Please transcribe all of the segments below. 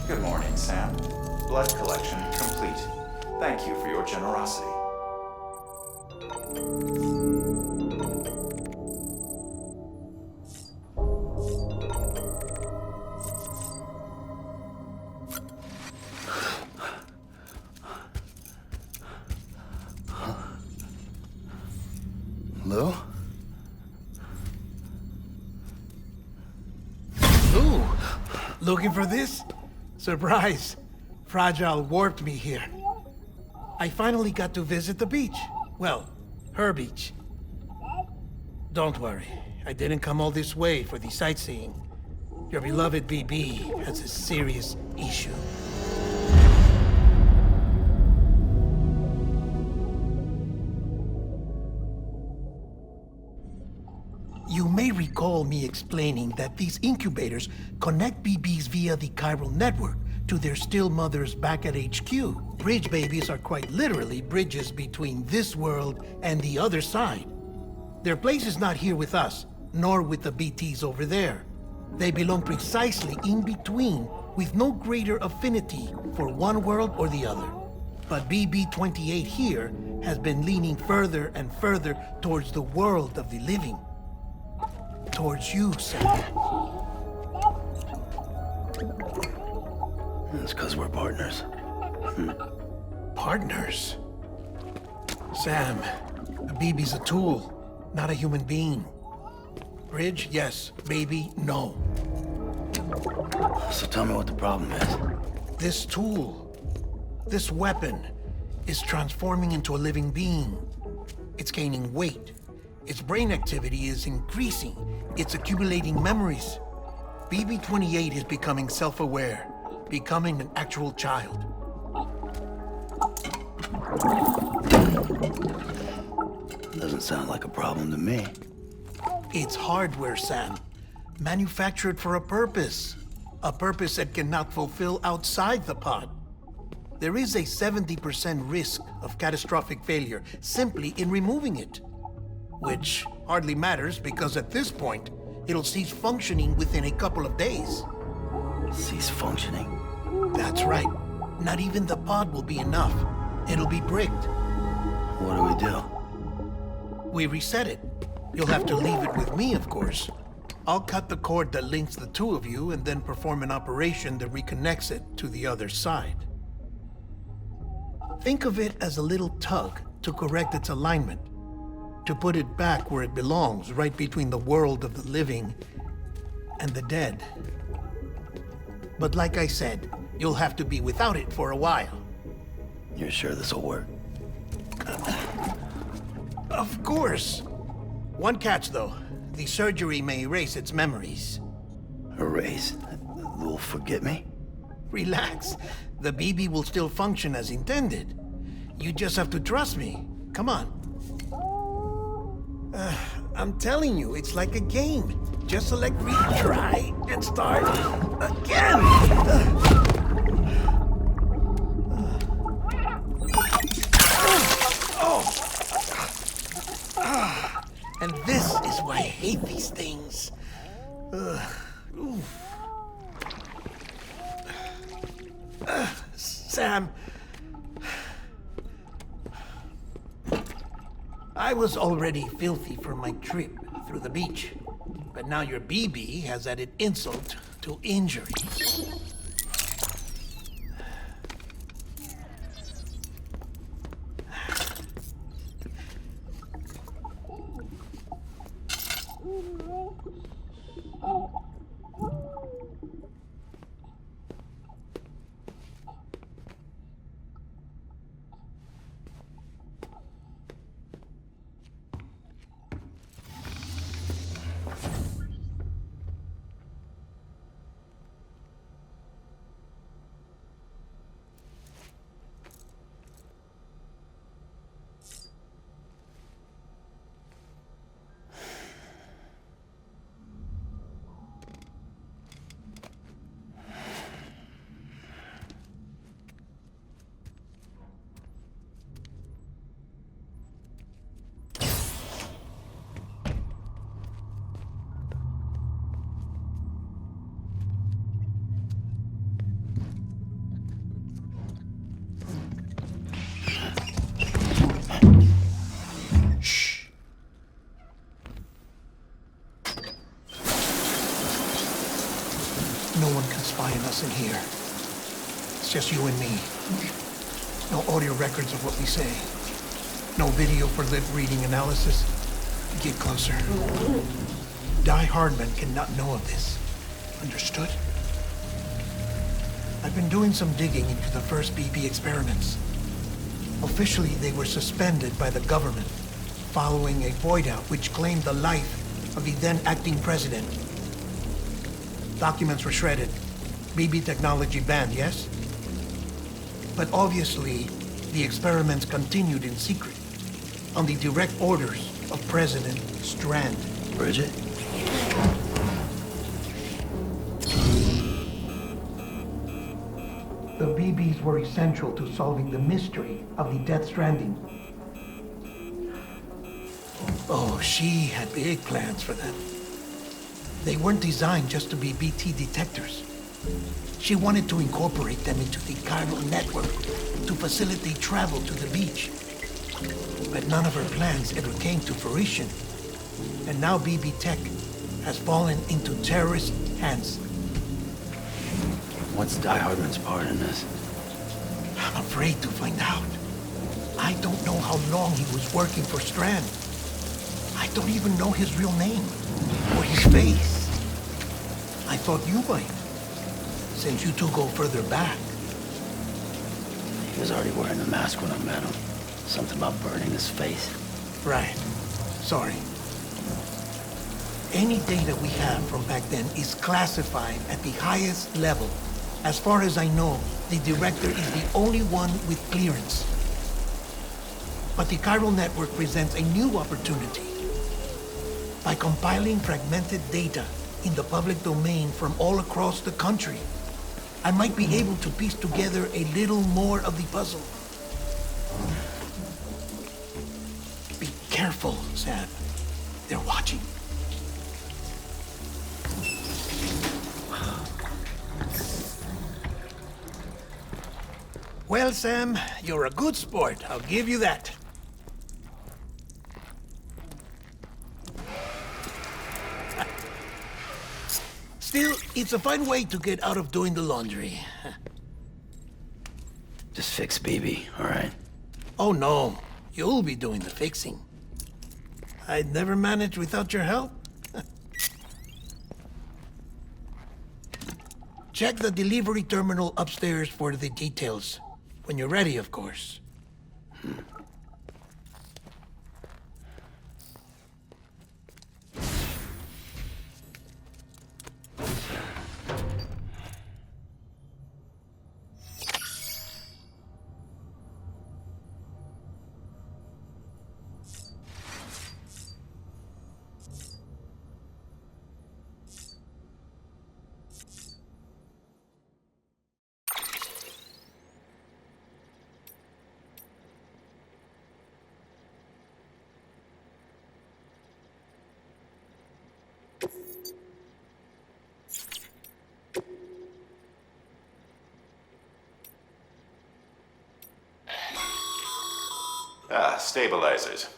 Good morning, Sam. Blood collection complete. Thank you for your generosity. Lou? Ooh, looking for this? Surprise. Fragile warped me here. I finally got to visit the beach. Well, her beach. Don't worry, I didn't come all this way for the sightseeing. Your beloved BB has a serious issue. You may recall me explaining that these incubators connect BBs via the chiral network to their still mothers back at HQ. Bridge babies are quite literally bridges between this world and the other side. Their place is not here with us, nor with the BTs over there. They belong precisely in between, with no greater affinity for one world or the other. But BB-28 here has been leaning further and further towards the world of the living. Towards you, Sam. It's because we're partners. Partners? Sam, a BB's a tool, not a human being. Bridge, yes. Baby, no. So tell me what the problem is. This tool, this weapon, is transforming into a living being. It's gaining weight. Its brain activity is increasing. It's accumulating memories. BB-28 is becoming self-aware, becoming an actual child. Doesn't sound like a problem to me. It's hardware, Sam. Manufactured for a purpose. A purpose that cannot fulfill outside the pod. There is a 70% risk of catastrophic failure simply in removing it. Which hardly matters because at this point, it'll cease functioning within a couple of days. Cease functioning? That's right. Not even the pod will be enough. It'll be bricked. What do we do? We reset it. You'll have to leave it with me, of course. I'll cut the cord that links the two of you and then perform an operation that reconnects it to the other side. Think of it as a little tug to correct its alignment. To put it back where it belongs, right between the world of the living and the dead. But like I said, you'll have to be without it for a while. You're sure this'll work? Of course. One catch, though. The surgery may erase its memories. Erase? Will forget me? Relax. The BB will still function as intended. You just have to trust me. Come on. I'm telling you, it's like a game. Just select retry and start again. And this is why I hate these things. Sam, I was already filthy from my trip through the beach, but now your BB has added insult to injury. spying us in here. It's just you and me. No audio records of what we say. No video for lip reading analysis. Get closer. Die Hardman cannot know of this. Understood? I've been doing some digging into the first BB experiments. Officially, they were suspended by the government following a void-out which claimed the life of the then acting president. Documents were shredded. BB technology banned, yes? But obviously, the experiments continued in secret, on the direct orders of President Strand. Bridget? The BBs were essential to solving the mystery of the Death Stranding. Oh, she had big plans for them. They weren't designed just to be BT detectors. She wanted to incorporate them into the chiral network to facilitate travel to the beach. But none of her plans ever came to fruition. And now BB Tech has fallen into terrorist hands. What's Die Hardman's part in this? I'm afraid to find out. I don't know how long he was working for Strand. I don't even know his real name or his face. I thought you might, since you two go further back. He was already wearing the mask when I met him. Something about burning his face. Right. Sorry. Any data we have from back then is classified at the highest level. As far as I know, the director is the only one with clearance. But the chiral network presents a new opportunity. By compiling fragmented data in the public domain from all across the country, I might be able to piece together a little more of the puzzle. Be careful, Sam. They're watching. Well, Sam, you're a good sport. I'll give you that. Still, it's a fine way to get out of doing the laundry. Just fix BB, all right? Oh, no. You'll be doing the fixing. I'd never manage without your help. Check the delivery terminal upstairs for the details. When you're ready, of course. Stabilizers.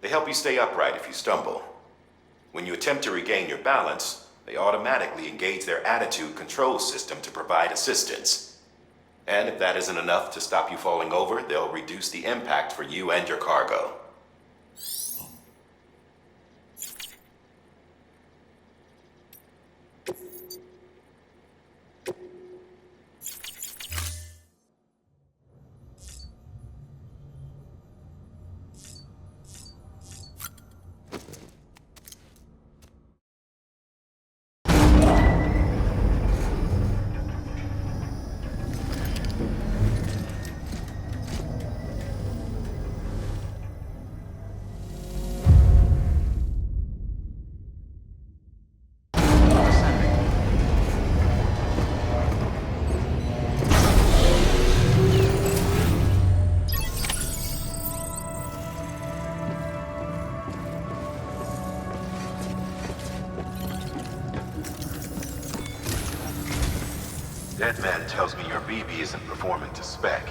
They help you stay upright if you stumble. When you attempt to regain your balance, they automatically engage their attitude control system to provide assistance. And if that isn't enough to stop you falling over, they'll reduce the impact for you and your cargo. Deadman tells me your BB isn't performing to spec.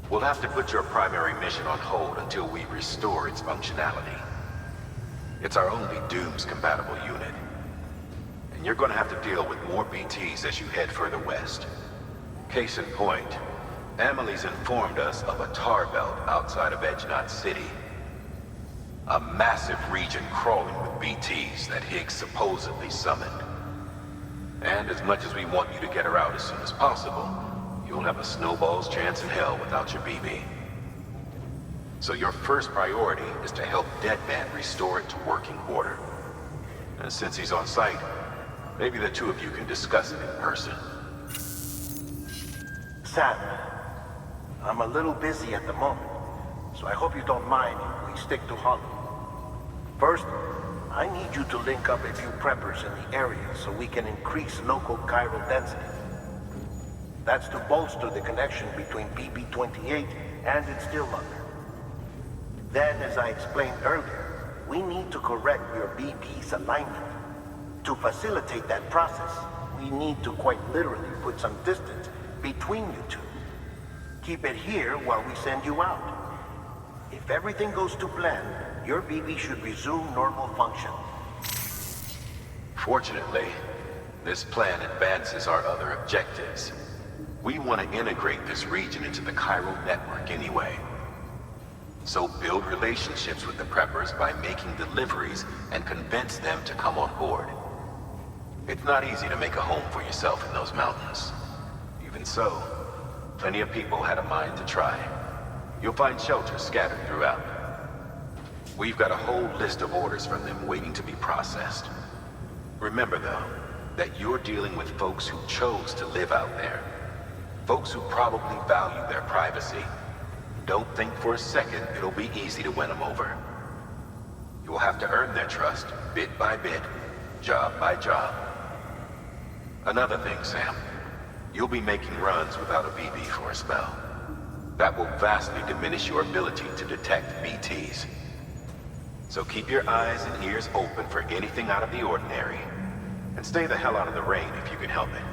We'll have to put your primary mission on hold until we restore its functionality. It's our only Dooms-compatible unit. and you're gonna have to deal with more BTs as you head further west. Case in point, Emily's informed us of a tar belt outside of Edge Knot City. A massive region crawling with BTs that Higgs supposedly summoned. And as much as we want you to get her out as soon as possible, you'll have a snowball's chance in hell without your BB. So your first priority is to help Deadman restore it to working order. And since he's on site, maybe the two of you can discuss it in person. Sam, I'm a little busy at the moment, so I hope you don't mind if we stick to Hollow. First, I need you to link up a few preppers in the area so we can increase local chiral density. That's to bolster the connection between BB-28 and its still mother. Then, as I explained earlier, we need to correct your BB's alignment. To facilitate that process, we need to quite literally put some distance between you two. Keep it here while we send you out. If everything goes to plan, your BB should resume normal function. Fortunately, this plan advances our other objectives. We want to integrate this region into the chiral network anyway. So build relationships with the preppers by making deliveries and convince them to come on board. It's not easy to make a home for yourself in those mountains. Even so, plenty of people had a mind to try. You'll find shelters scattered throughout. We've got a whole list of orders from them waiting to be processed. Remember, though, that you're dealing with folks who chose to live out there. Folks who probably value their privacy. Don't think for a second it'll be easy to win them over. You'll have to earn their trust, bit by bit, job by job. Another thing, Sam. You'll be making runs without a BB for a spell. That will vastly diminish your ability to detect BTs. So keep your eyes and ears open for anything out of the ordinary. And stay the hell out of the rain if you can help it.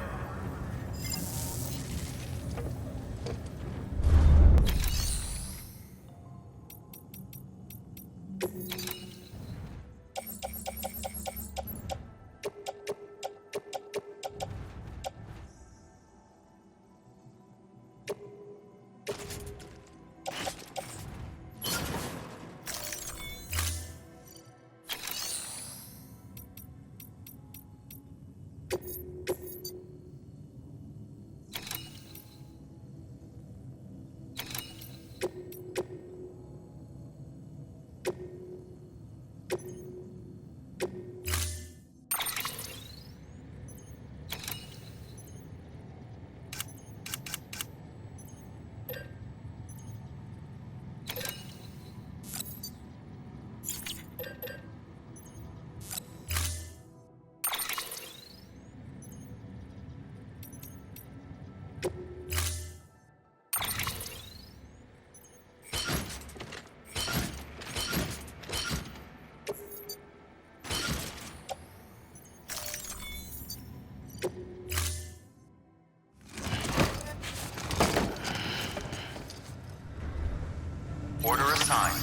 Order assigned.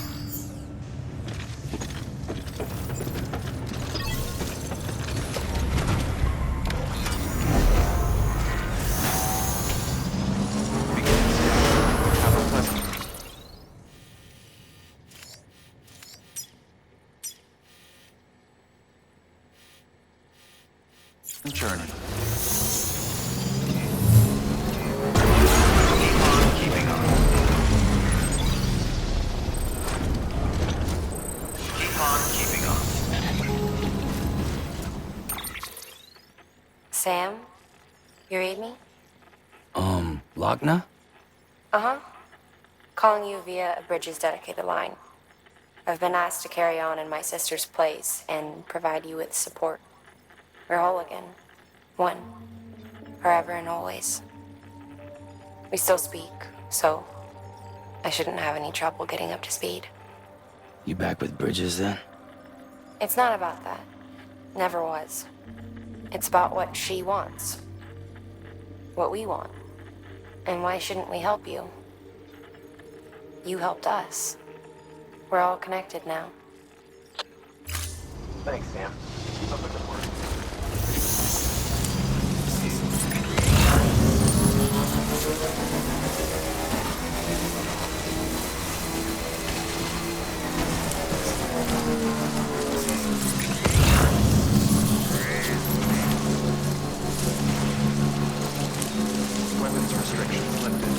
Have a pleasant journey. Keep on keeping on. Keep on keeping on. Sam, you read me? Lochna? Uh-huh. Calling you via a Bridges dedicated line. I've been asked to carry on in my sister's place and provide you with support. We're whole again. One. Forever and always. We still speak, so I shouldn't have any trouble getting up to speed. You back with Bridges then? It's not about that. Never was. It's about what she wants. What we want. And why shouldn't we help you? You helped us. We're all connected now. Thanks, Sam. Keep up the good work. weapons restrictions lifted.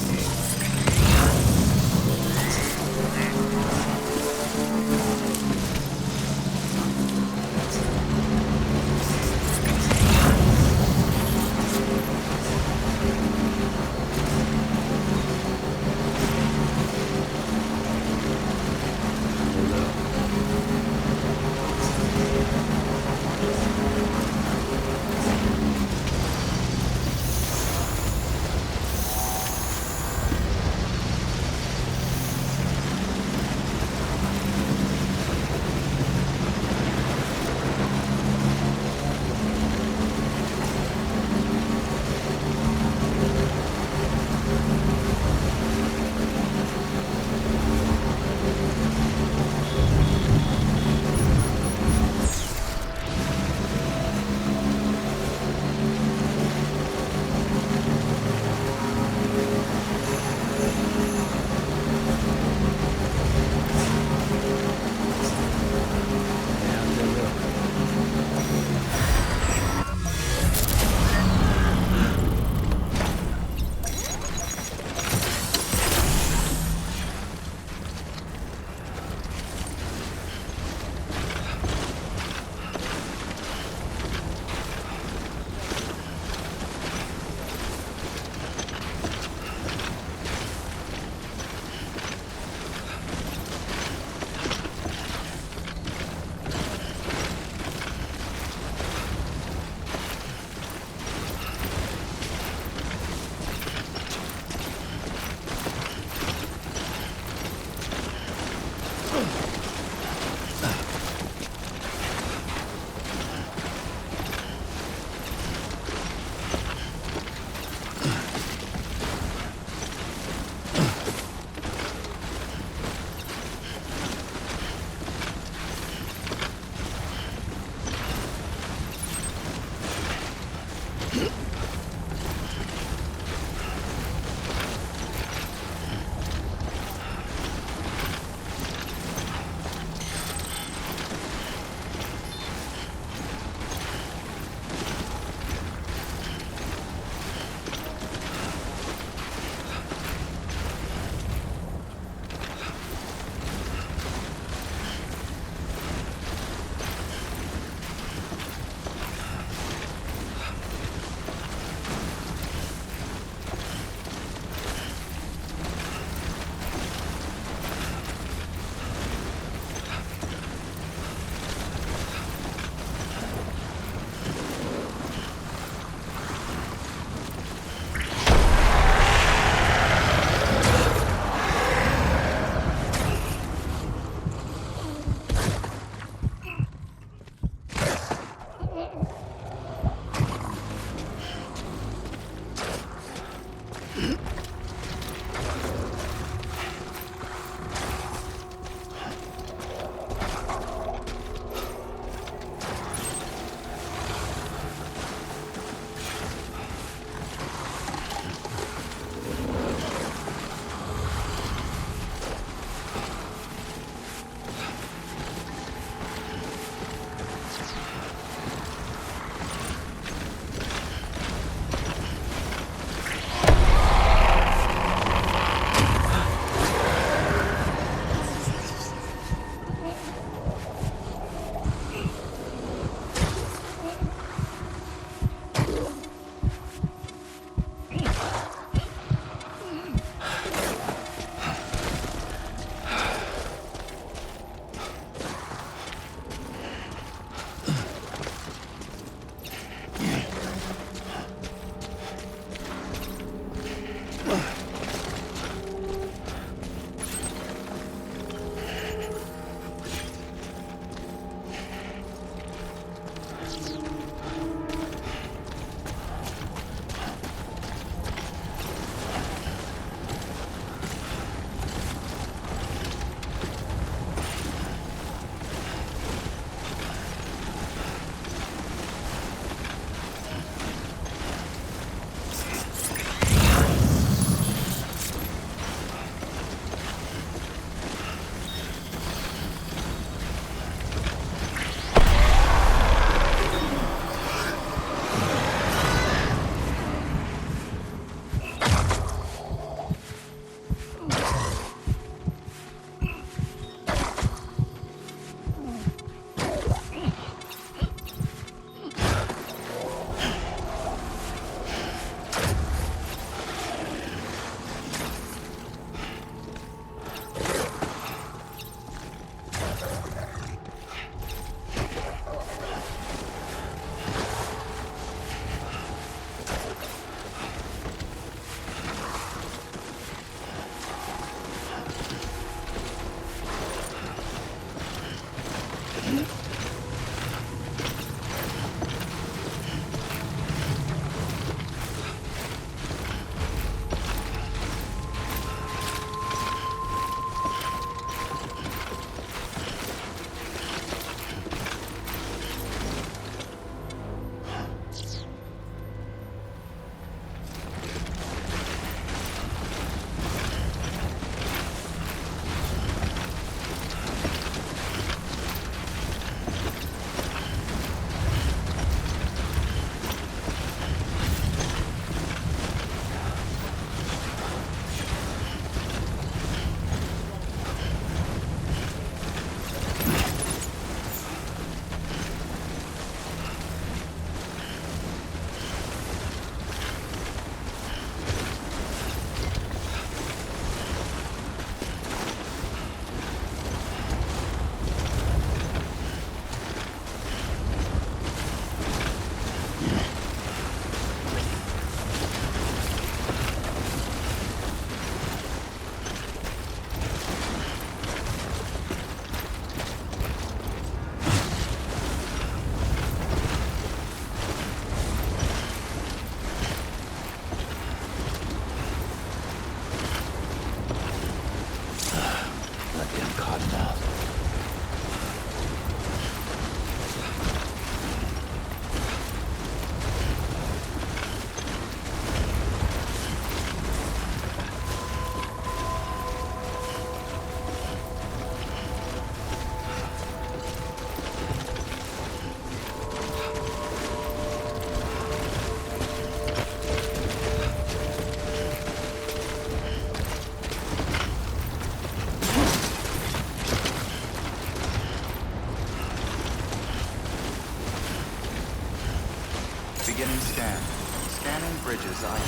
Bridges ID.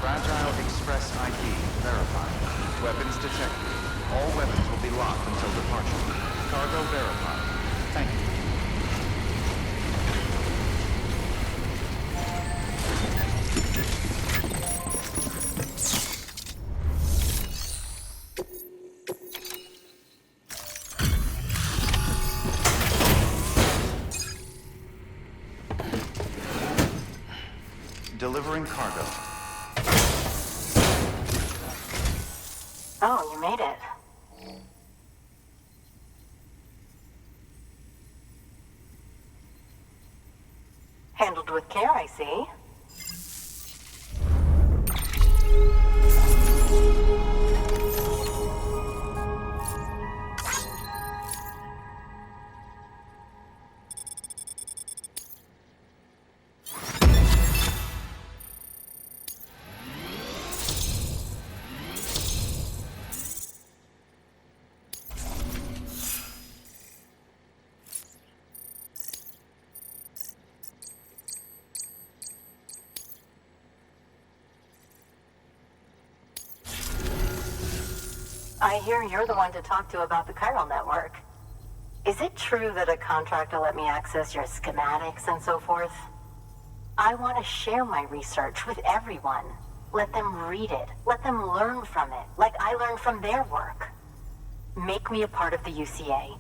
Fragile Express ID verified. Weapons detected. All weapons will be locked until departure. Cargo verified. Thank you. Delivering cargo. Oh, you made it. Handled with care, I see. I hear you're the one to talk to about the chiral network. Is it true that a contractor let me access your schematics and so forth? I want to share my research with everyone. Let them read it. Let them learn from it, like I learned from their work. Make me a part of the UCA.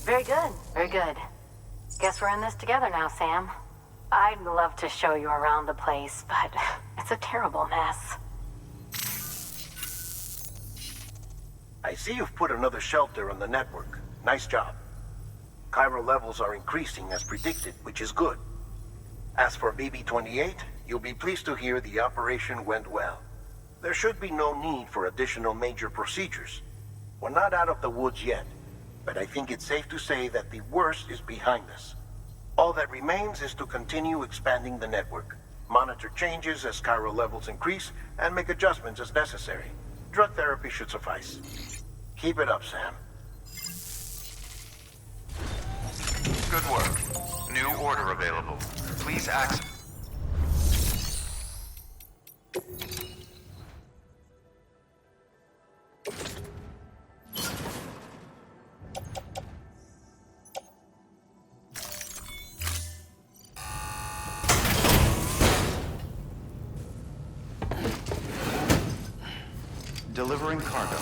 Very good, very good. Guess we're in this together now, Sam. I'd love to show you around the place, but it's a terrible mess. I see you've put another shelter on the network. Nice job. Chiral levels are increasing as predicted, which is good. As for BB-28, you'll be pleased to hear the operation went well. There should be no need for additional major procedures. We're not out of the woods yet, but I think it's safe to say that the worst is behind us. All that remains is to continue expanding the network, monitor changes as chiral levels increase, and make adjustments as necessary. Drug therapy should suffice. Keep it up, Sam. Good work. New order available. Please access. Delivering cargo.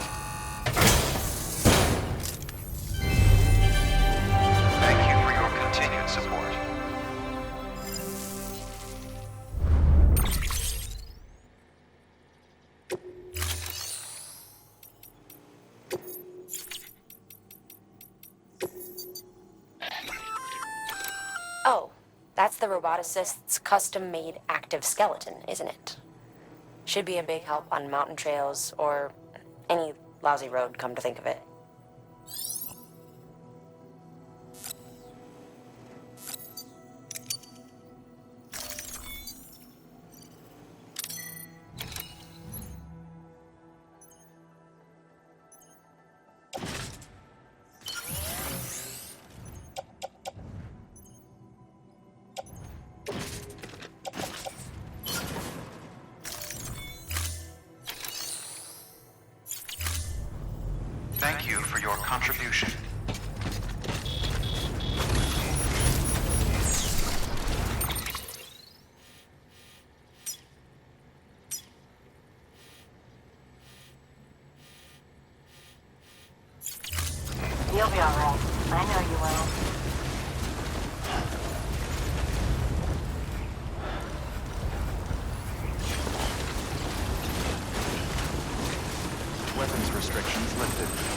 Thank you for your continued support. Oh, that's the roboticist's custom-made active skeleton, isn't it? Should be a big help on mountain trails or any lousy road, come to think of it. Thank you for your contribution. all right. I know you will. Weapons restrictions lifted.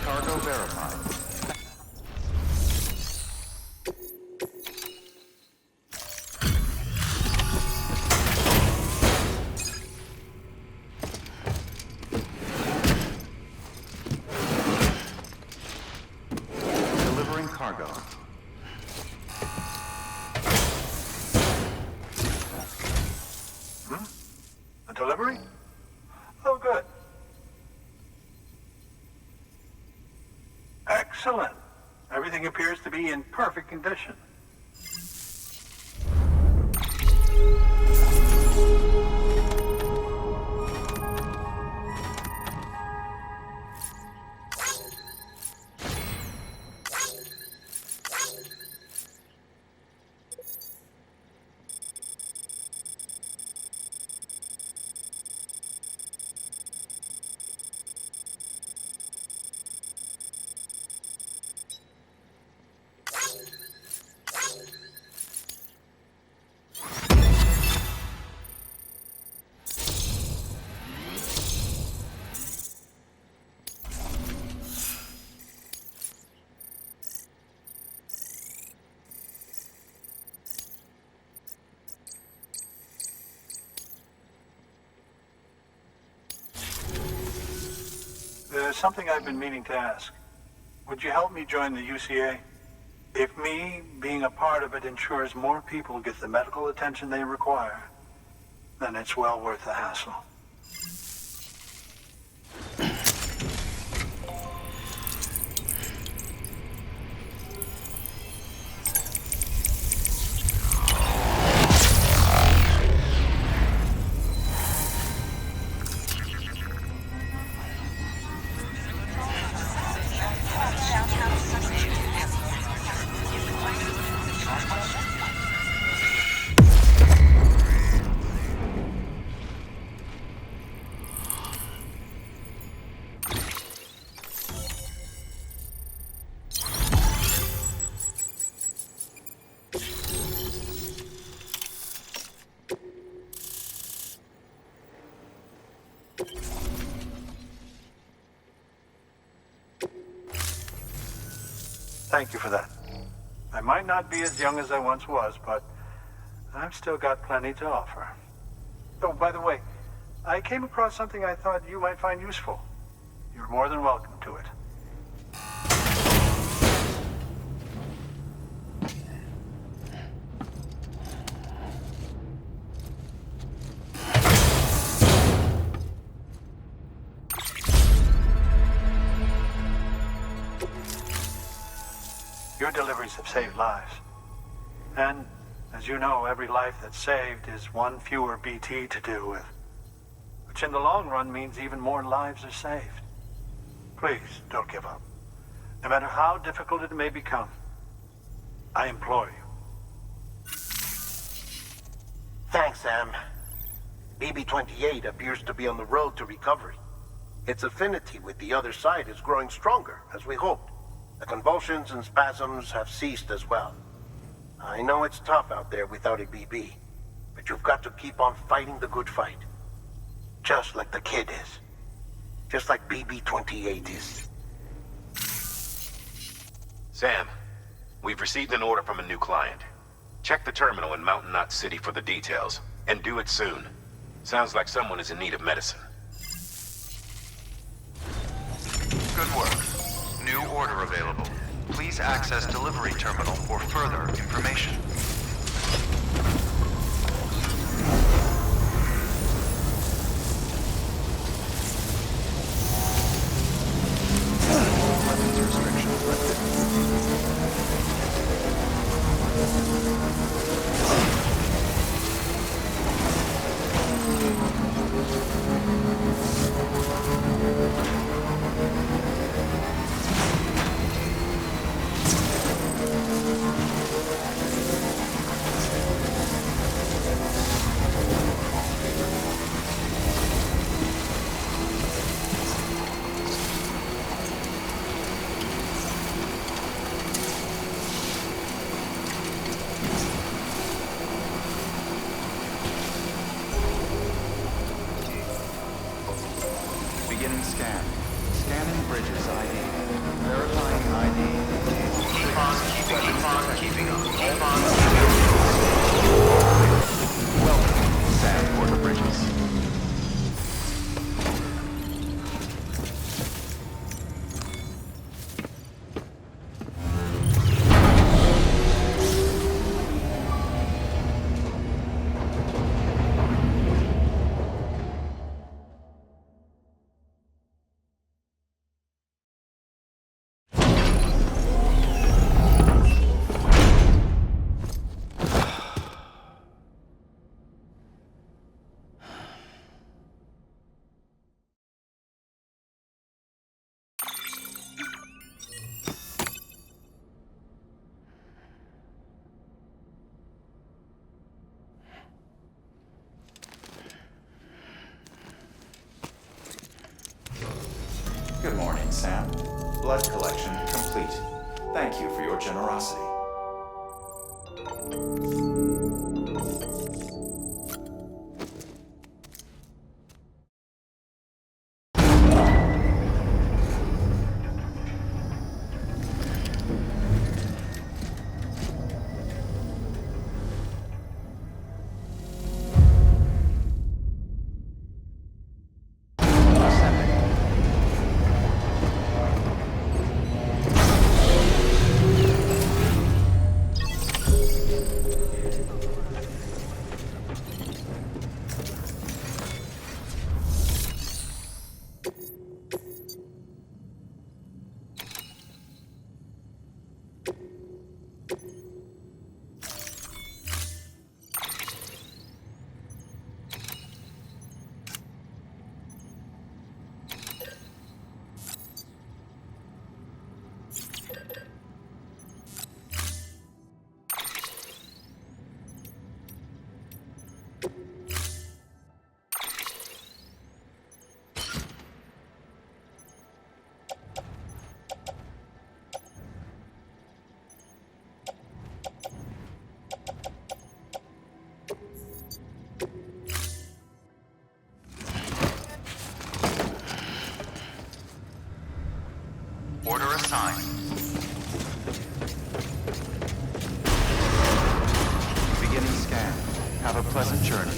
Cargo verified. Delivering cargo. A delivery? Oh, good. Excellent. Everything appears to be in perfect condition. There's something I've been meaning to ask. Would you help me join the UCA? If me being a part of it ensures more people get the medical attention they require, then it's well worth the hassle. Thank you for that. I might not be as young as I once was, but I've still got plenty to offer. Oh, by the way, I came across something I thought you might find useful. You're more than welcome to it. Your deliveries have saved lives. And, as you know, every life that's saved is one fewer BT to deal with. Which in the long run means even more lives are saved. Please, don't give up. No matter how difficult it may become, I implore you. Thanks, Sam. BB-28 appears to be on the road to recovery. Its affinity with the other side is growing stronger, as we hoped. The convulsions and spasms have ceased as well. I know it's tough out there without a BB, but you've got to keep on fighting the good fight. Just like the kid is. Just like BB-28 is. Sam, we've received an order from a new client. Check the terminal in Mountain Knot City for the details, and do it soon. Sounds like someone is in need of medicine. Good work. New order available. Please access delivery terminal for further information. Weapons restrictions lifted. Blood collection complete. Thank you for your generosity. Order assigned. Beginning scan. Have a pleasant journey.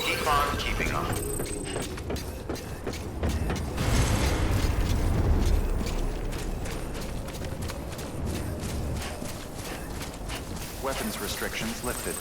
Keep on keeping on. Weapons restrictions lifted.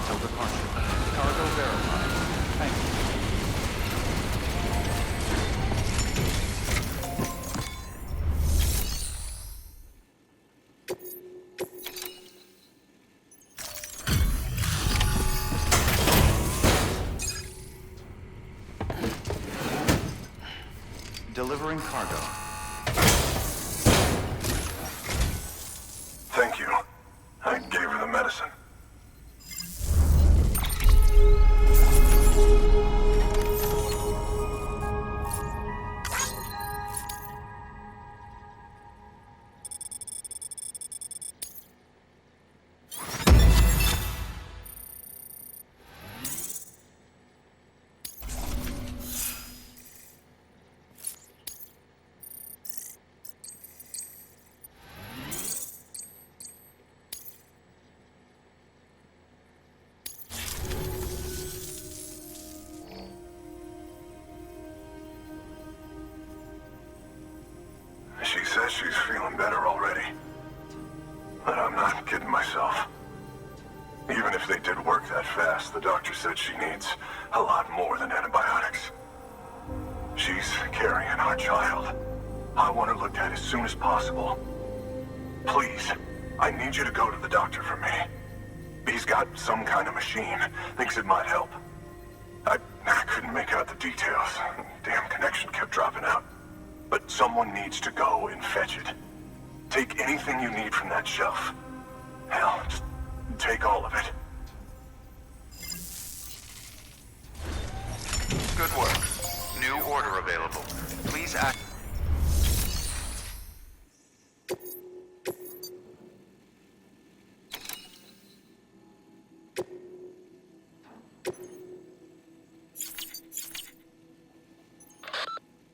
until departure. Cargo verified. Thank you. Delivering cargo. Thank you. I gave her the medicine. She says she's feeling better already. But I'm not kidding myself. Even if they did work that fast, the doctor said she needs a lot more than antibiotics. She's carrying our child. I want her looked at as soon as possible. Please, I need you to go to the doctor for me. He's got some kind of machine. Thinks it might help. I couldn't make out the details. Damn connection kept dropping out. But someone needs to go and fetch it. Take anything you need from that shelf. Hell, just take all of it. Good work. New order available. Please act.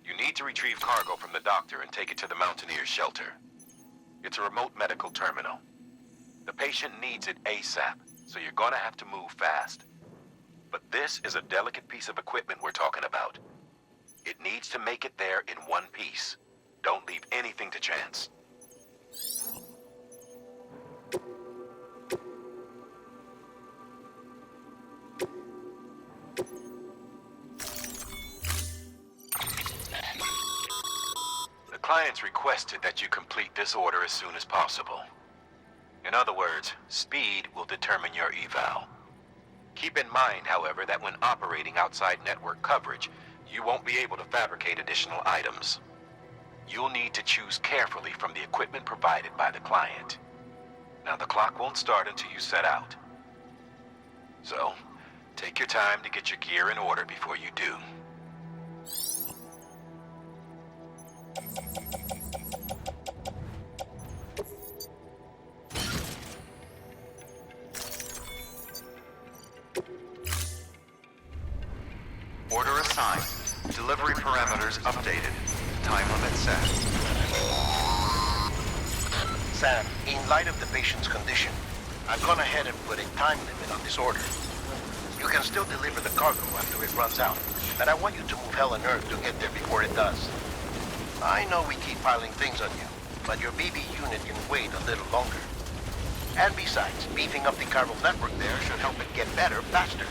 You need to retrieve cargo from the doctor and take it to the Mountaineers' shelter. It's a remote medical terminal. The patient needs it ASAP, so you're gonna have to move fast. But this is a delicate piece of equipment we're talking about. It needs to make it there in one piece. Don't leave anything to chance. The clients requested that you complete this order as soon as possible. In other words, speed will determine your eval. Keep in mind, however, that when operating outside network coverage, you won't be able to fabricate additional items. You'll need to choose carefully from the equipment provided by the client. Now, the clock won't start until you set out. So, take your time to get your gear in order before you do. Order assigned. Delivery parameters updated. Time limit set. Sam, in light of the patient's condition, I've gone ahead and put a time limit on this order. You can still deliver the cargo after it runs out, but I want you to move hell and earth to get there before it does. I know we keep piling things on you, but your BB unit can wait a little longer. And besides, beefing up the chiral network there should help it get better faster.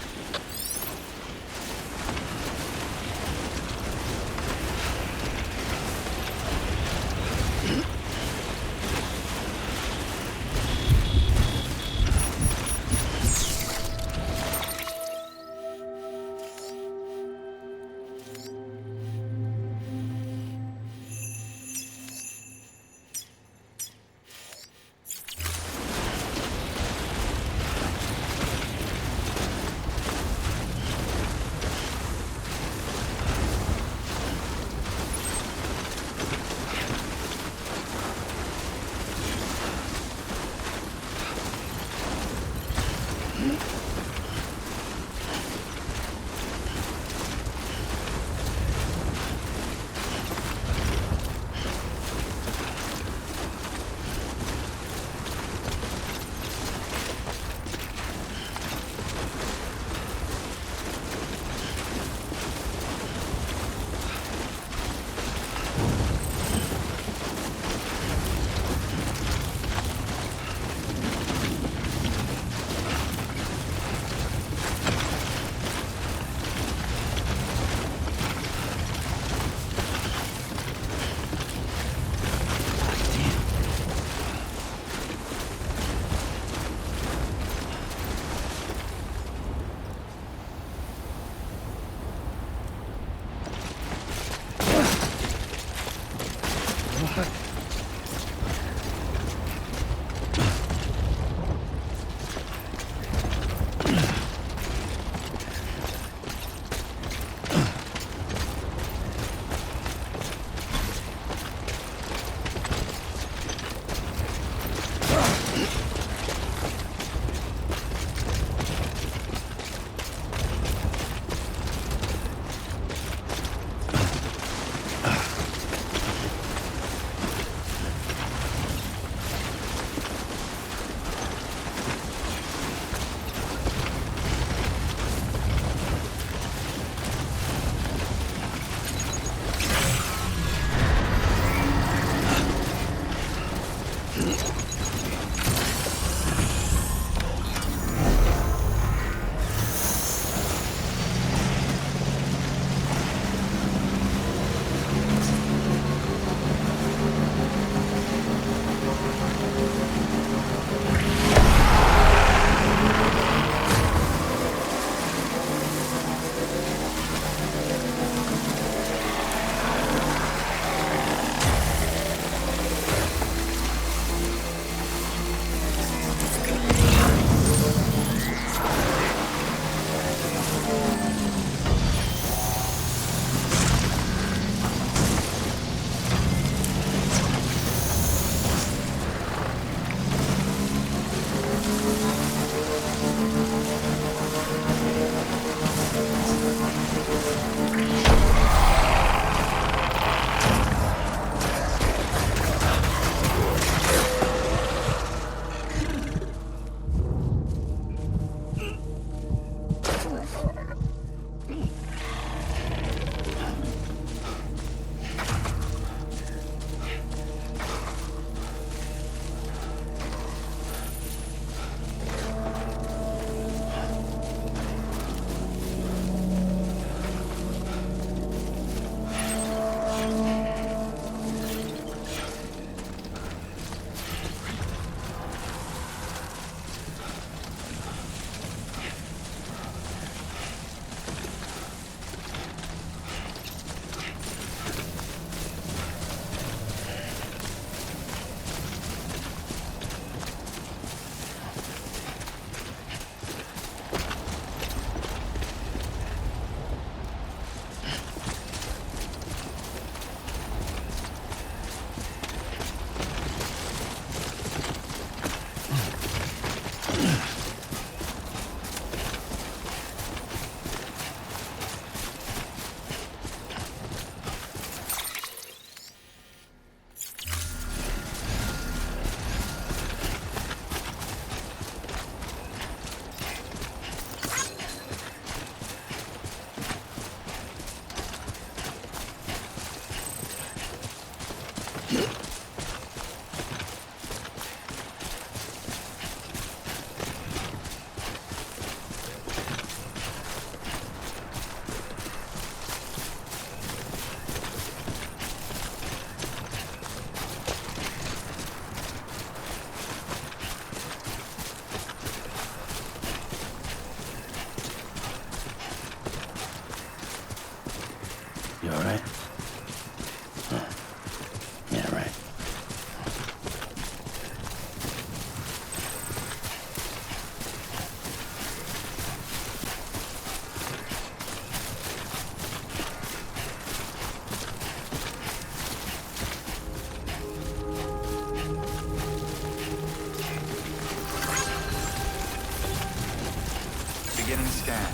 Scan.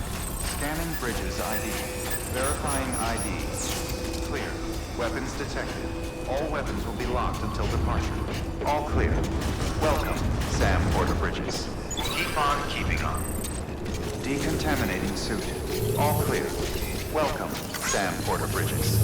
Scanning bridges ID. Verifying ID. Clear. Weapons detected. All weapons will be locked until departure. All clear. Welcome, Sam Porter Bridges. Keep on keeping on. Decontaminating suit. All clear. Welcome, Sam Porter Bridges.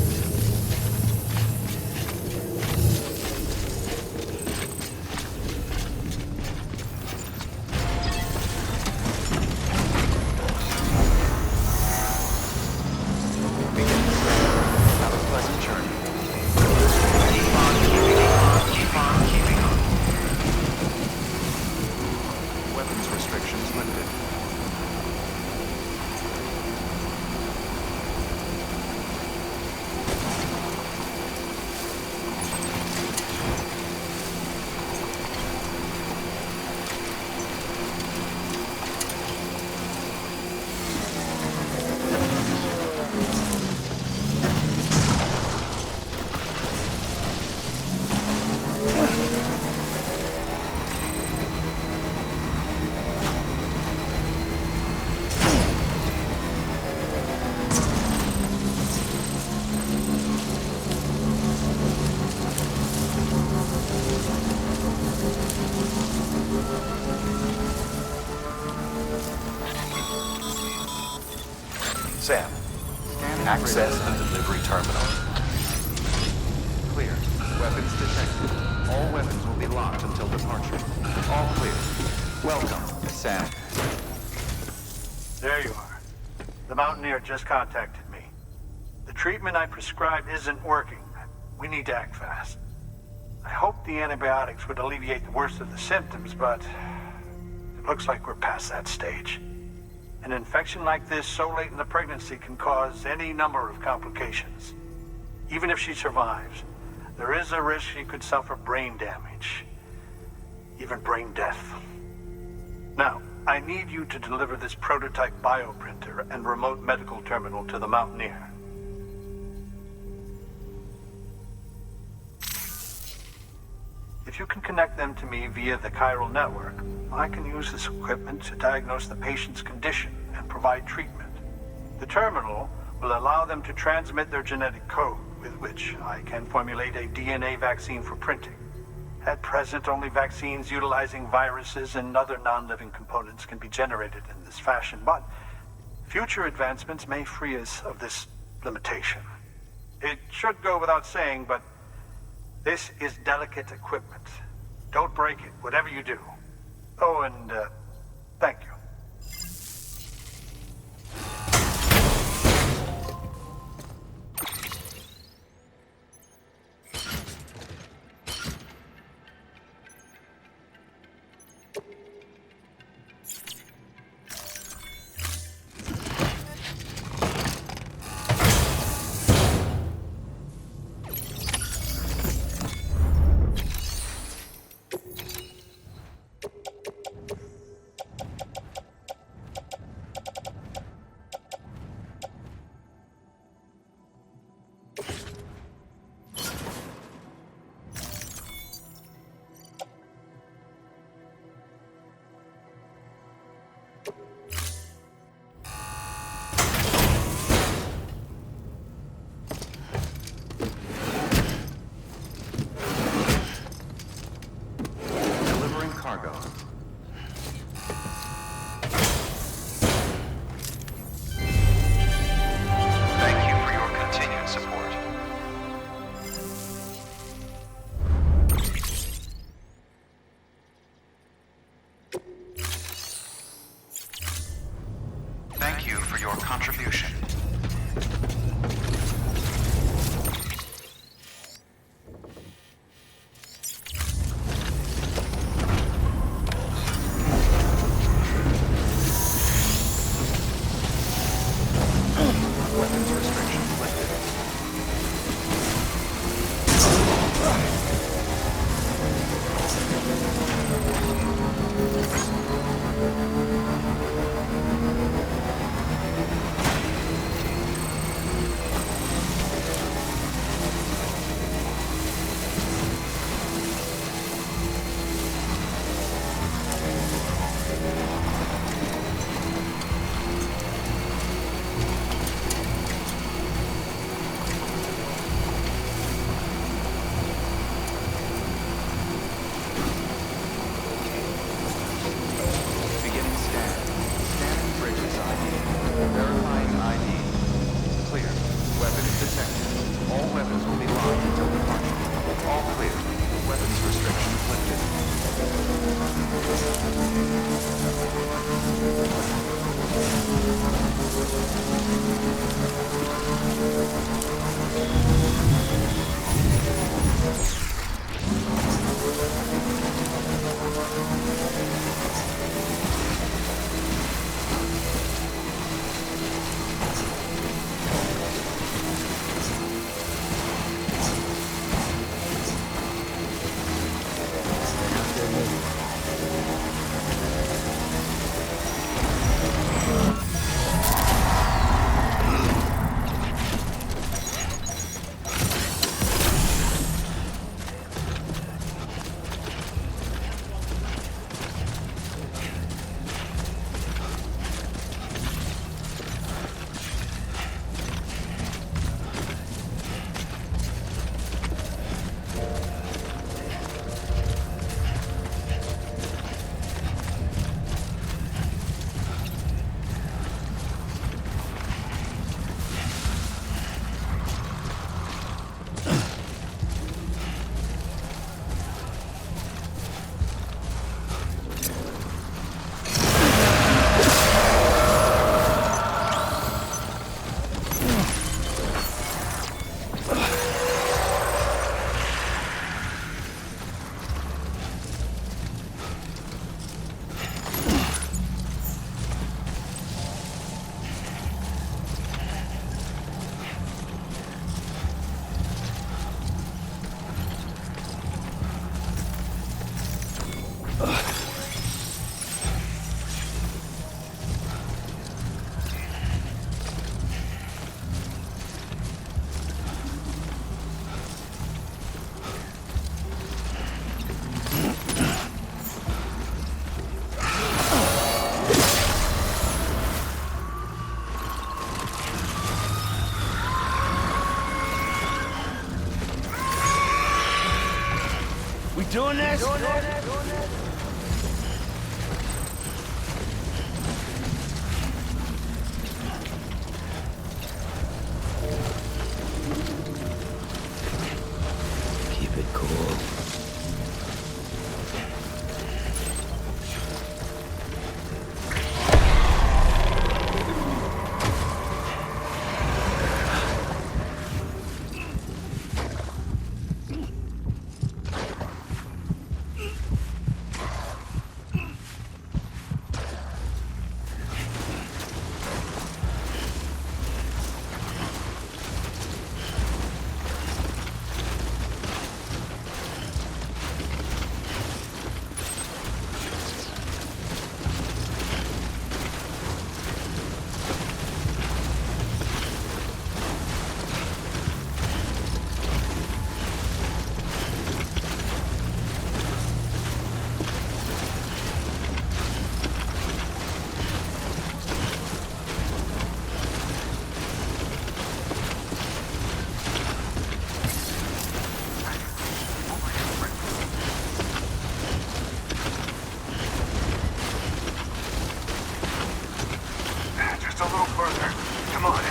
Have a pleasant journey. Keep on keeping on. Keep on keeping on. Weapons restrictions lifted. Sam, Scanning access bridges. the delivery terminal. Clear. Weapons detected. All weapons will be locked until departure. All clear. Welcome, Sam. There you are. The Mountaineer just contacted me. The treatment I prescribed isn't working. We need to act fast. I hoped the antibiotics would alleviate the worst of the symptoms, but it looks like we're past that stage. An infection like this so late in the pregnancy can cause any number of complications. Even if she survives, there is a risk she could suffer brain damage, even brain death. Now, I need you to deliver this prototype bioprinter and remote medical terminal to the Mountaineer. If you can connect them to me via the chiral network, I can use this equipment to diagnose the patient's condition and provide treatment. The terminal will allow them to transmit their genetic code, with which I can formulate a DNA vaccine for printing. At present, only vaccines utilizing viruses and other non-living components can be generated in this fashion, but future advancements may free us of this limitation. It should go without saying, but this is delicate equipment. Don't break it, whatever you do. Oh, and thank you. Delivering cargo. Thank you for your continued support. Thank you for your contribution. Weapons restrictions lifted. doing this? Keep it cool. Just a little further. Come on.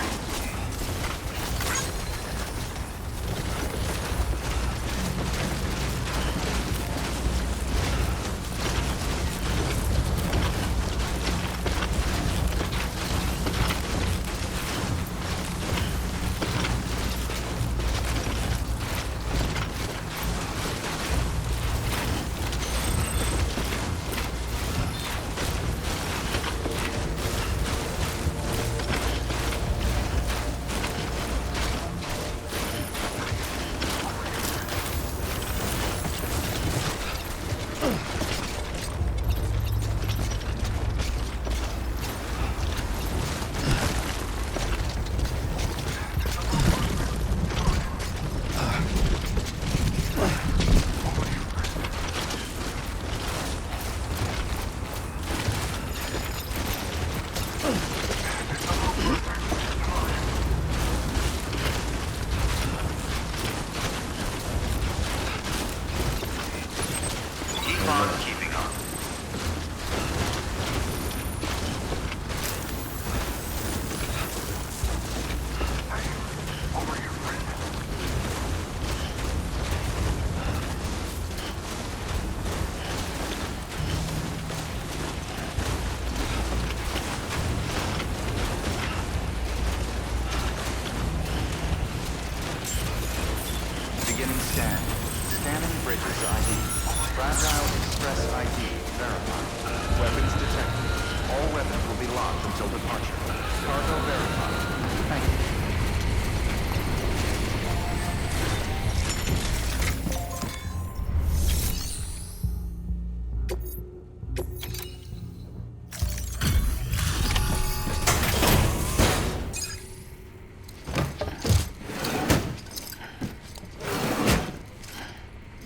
Beginning scan. Scanning bridges ID. Fragile Express ID verified. Weapons detected. All weapons will be locked until departure. Cargo verified. Thank you.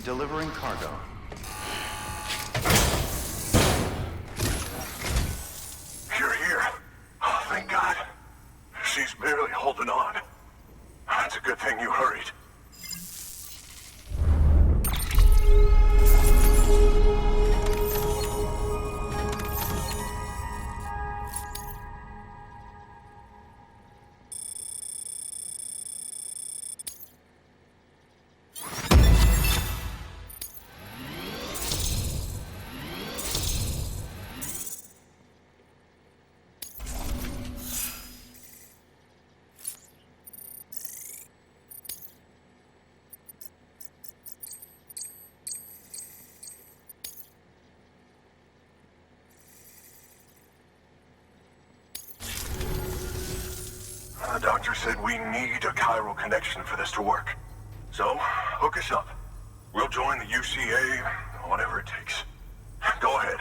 Delivering cargo. You're here. Oh, thank God. She's barely holding on. It's a good thing you hurried. The doctor said we need a chiral connection for this to work. So, hook us up. We'll join the UCA, whatever it takes. Go ahead.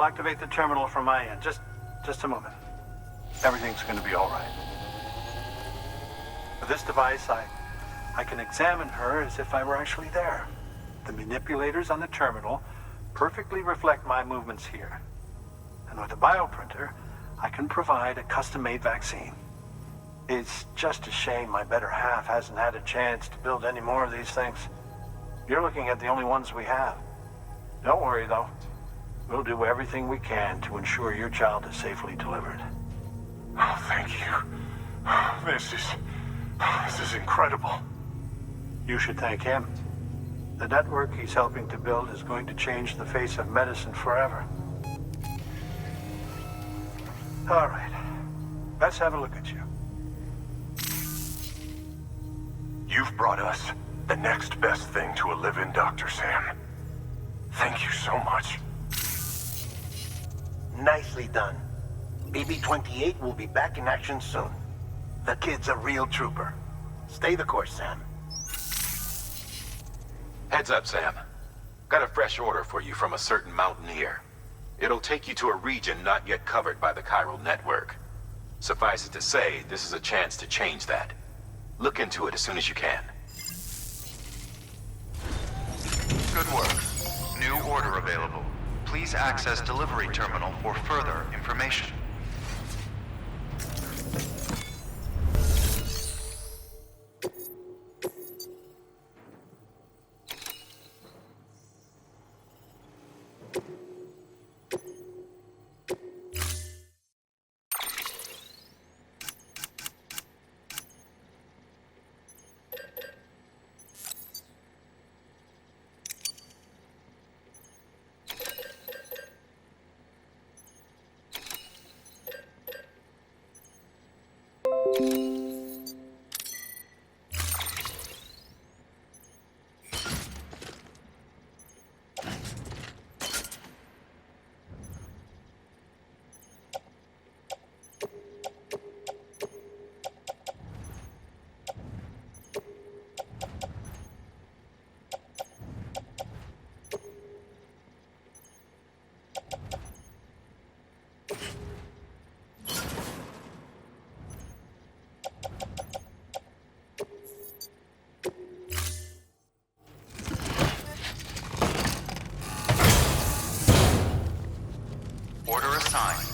I'll activate the terminal from my end. Just a moment. Everything's going to be all right. With this device, I can examine her as if I were actually there. The manipulators on the terminal perfectly reflect my movements here. And with the bioprinter, I can provide a custom-made vaccine. It's just a shame my better half hasn't had a chance to build any more of these things. You're looking at the only ones we have. Don't worry, though. We'll do everything we can to ensure your child is safely delivered. Oh, thank you. This is incredible. You should thank him. The network he's helping to build is going to change the face of medicine forever. All right. Let's have a look at you. You've brought us the next best thing to a live-in Dr. Sam. Thank you so much. Nicely done. BB-28 will be back in action soon. The kid's a real trooper. Stay the course, Sam. Heads up, Sam. Got a fresh order for you from a certain mountaineer. It'll take you to a region not yet covered by the chiral network. Suffice it to say, this is a chance to change that. Look into it as soon as you can. Good work. New order available. Please access delivery terminal for further information. Order assigned.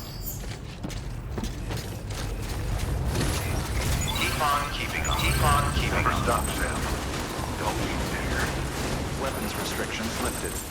Keep on keeping on. Keep on keeping Never on. stop, Sam. Don't be there. Weapons restrictions lifted.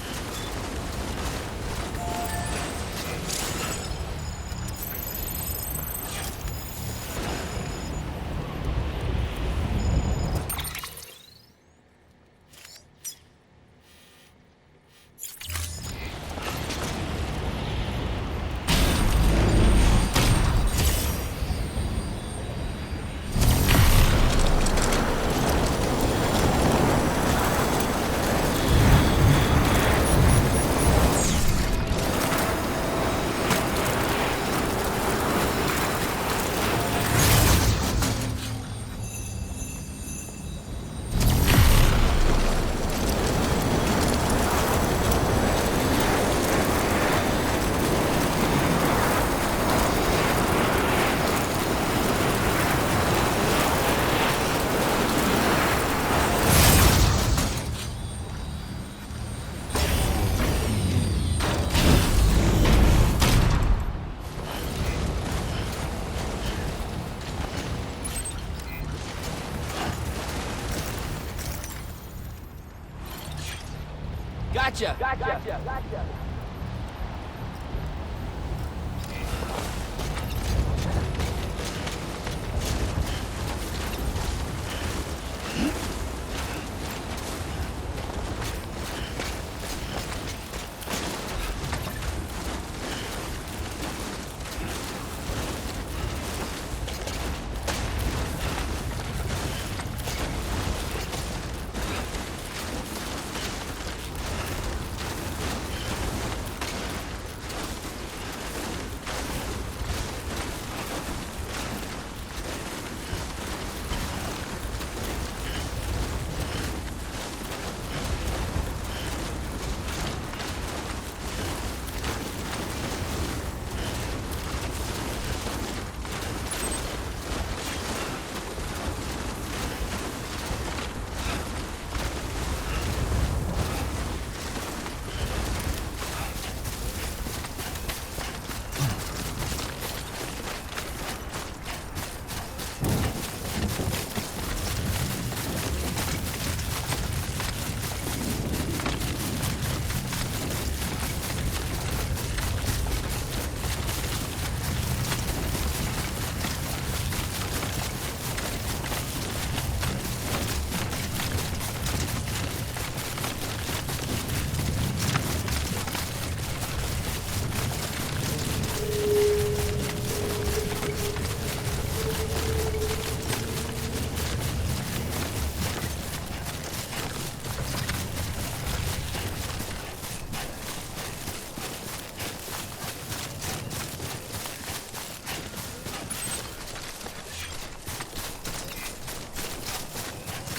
Gotcha.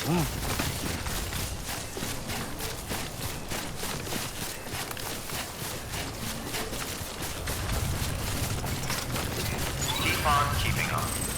Keep on keeping on.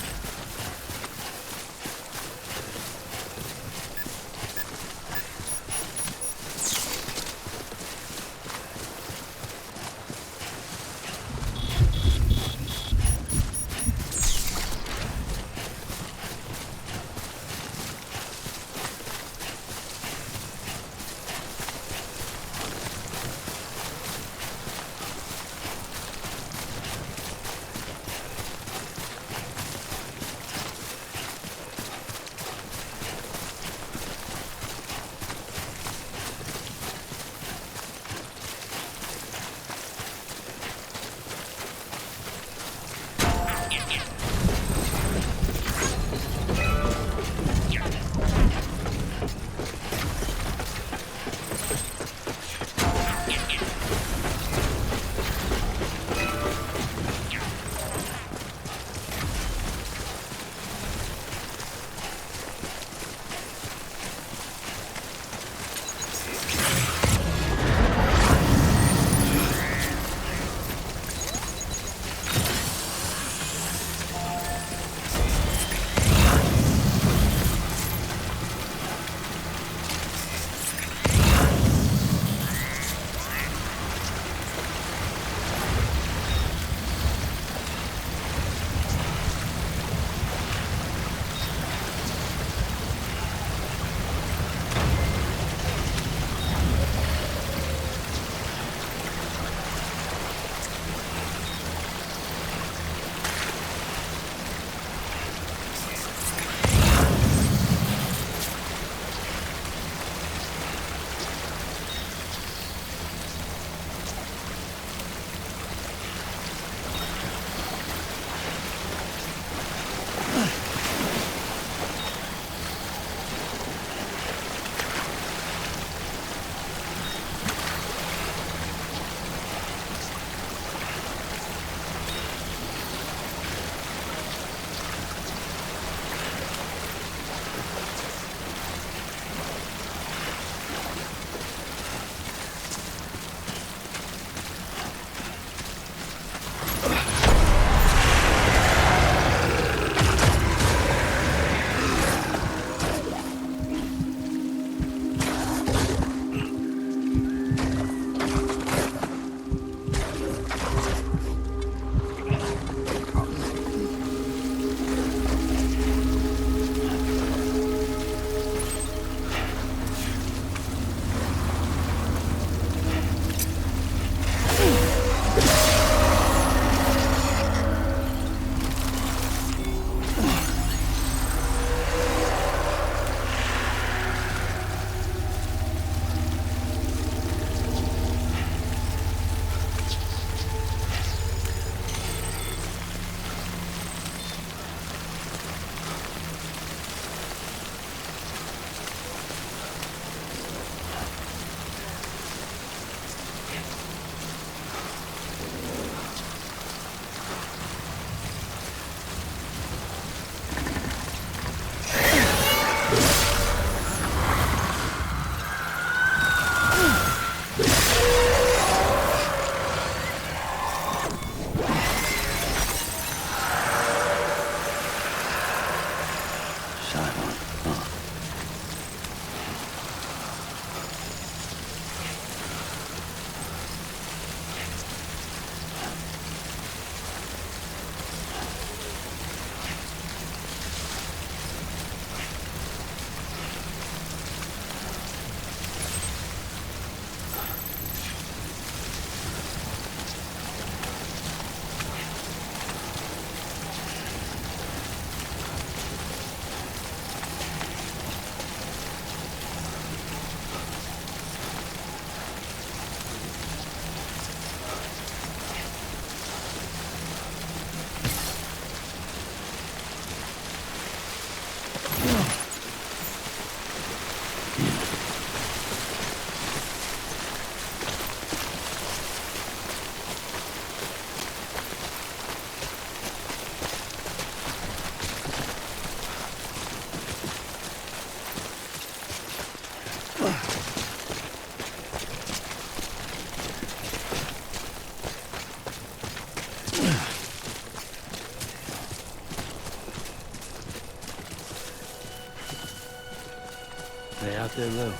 Stay out there, Lou.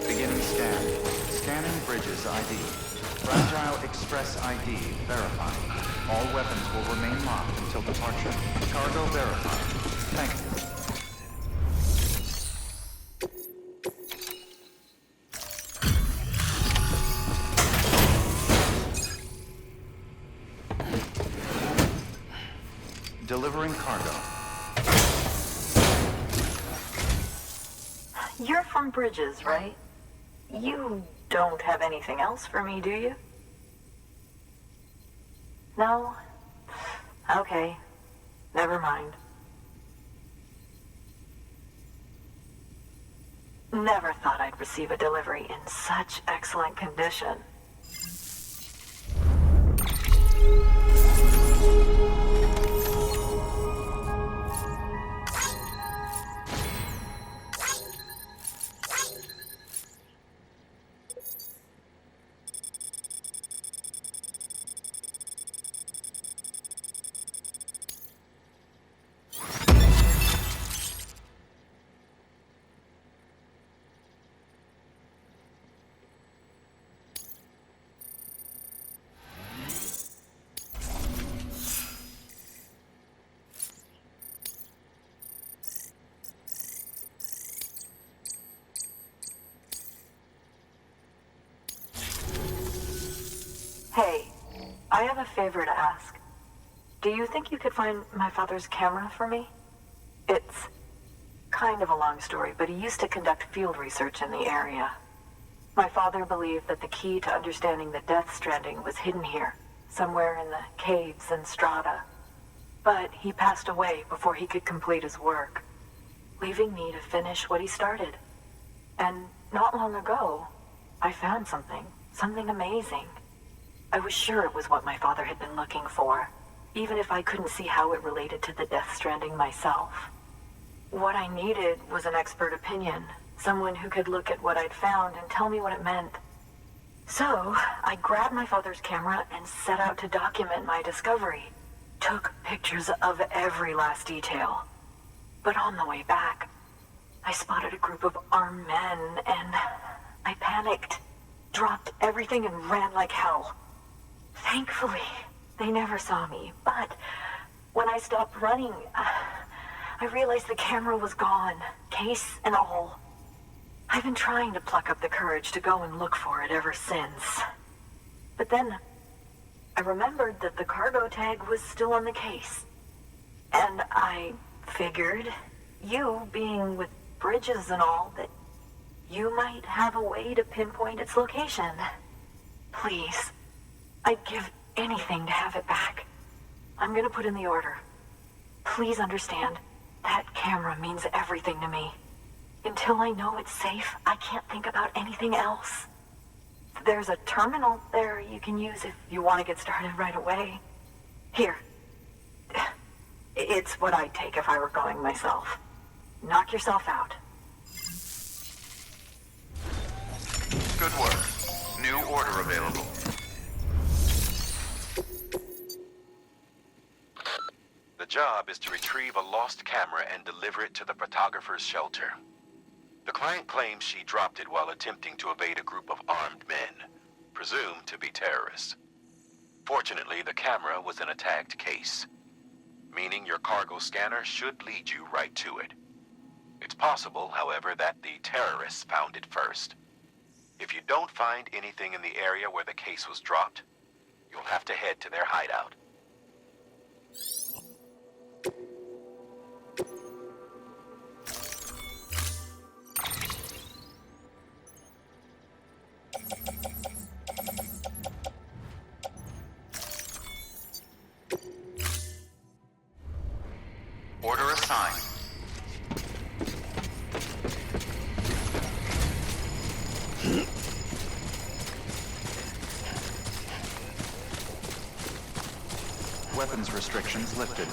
Beginning scan. Scanning Bridges ID. Fragile Express ID verified. All weapons will remain locked until departure. Cargo verified. Thank you. Delivering cargo. You're from Bridges, right? You don't have anything else for me, do you? No? Okay. Never mind. Never thought I'd receive a delivery in such excellent condition. Hey, I have a favor to ask. Do you think you could find my father's camera for me? It's kind of a long story, but he used to conduct field research in the area. My father believed that the key to understanding the Death Stranding was hidden here, somewhere in the caves and strata. But he passed away before he could complete his work, leaving me to finish what he started. And not long ago, I found something amazing. I was sure it was what my father had been looking for, even if I couldn't see how it related to the Death Stranding myself. What I needed was an expert opinion, someone who could look at what I'd found and tell me what it meant. So, I grabbed my father's camera and set out to document my discovery. Took pictures of every last detail. But on the way back, I spotted a group of armed men and I panicked, dropped everything and ran like hell. Thankfully, they never saw me, but when I stopped running, I realized the camera was gone, case and all. I've been trying to pluck up the courage to go and look for it ever since. But then, I remembered that the cargo tag was still on the case. And I figured, you being with Bridges and all, that you might have a way to pinpoint its location. Please. I'd give anything to have it back. I'm gonna put in the order. Please understand, that camera means everything to me. Until I know it's safe, I can't think about anything else. There's a terminal there you can use if you want to get started right away. Here. It's what I'd take if I were going myself. Knock yourself out. Good work. New order available. The job is to retrieve a lost camera and deliver it to the photographer's shelter. The client claims she dropped it while attempting to evade a group of armed men, presumed to be terrorists. Fortunately, the camera was in a tagged case, meaning your cargo scanner should lead you right to it. It's possible, however, that the terrorists found it first. If you don't find anything in the area where the case was dropped, you'll have to head to their hideout. Order assigned. Weapons restrictions lifted.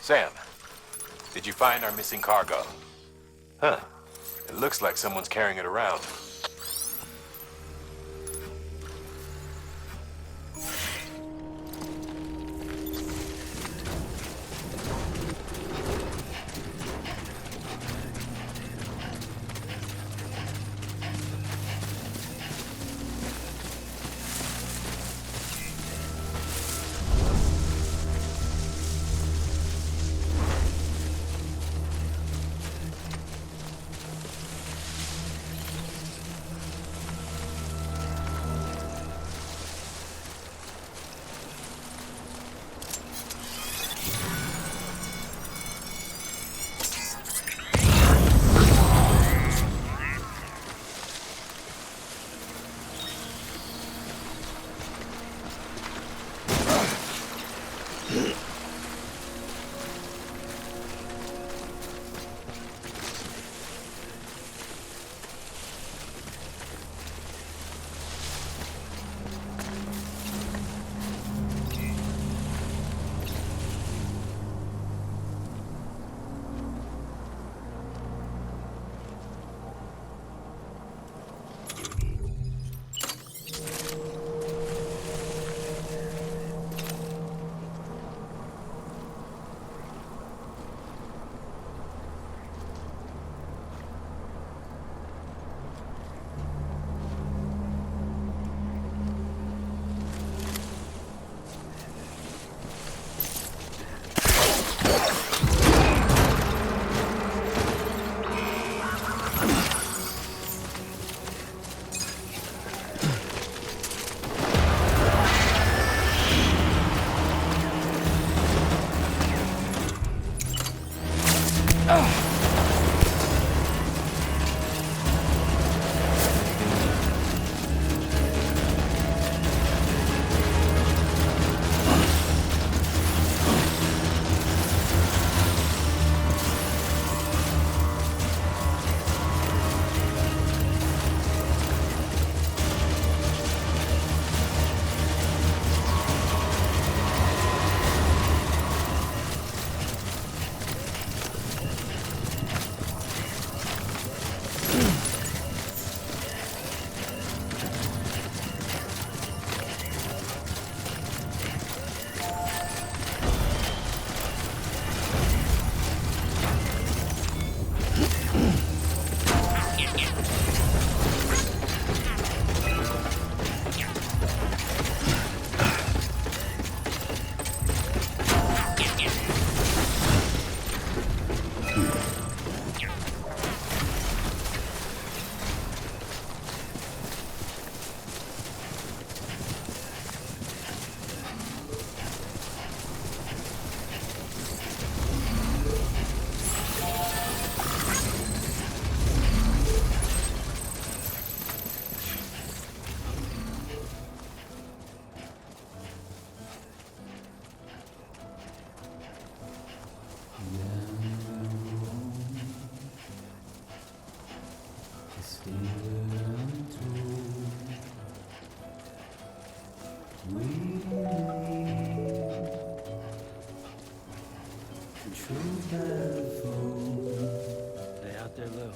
Sam, did you find our missing cargo? Huh. It looks like someone's carrying it around. Stay out there, Lou.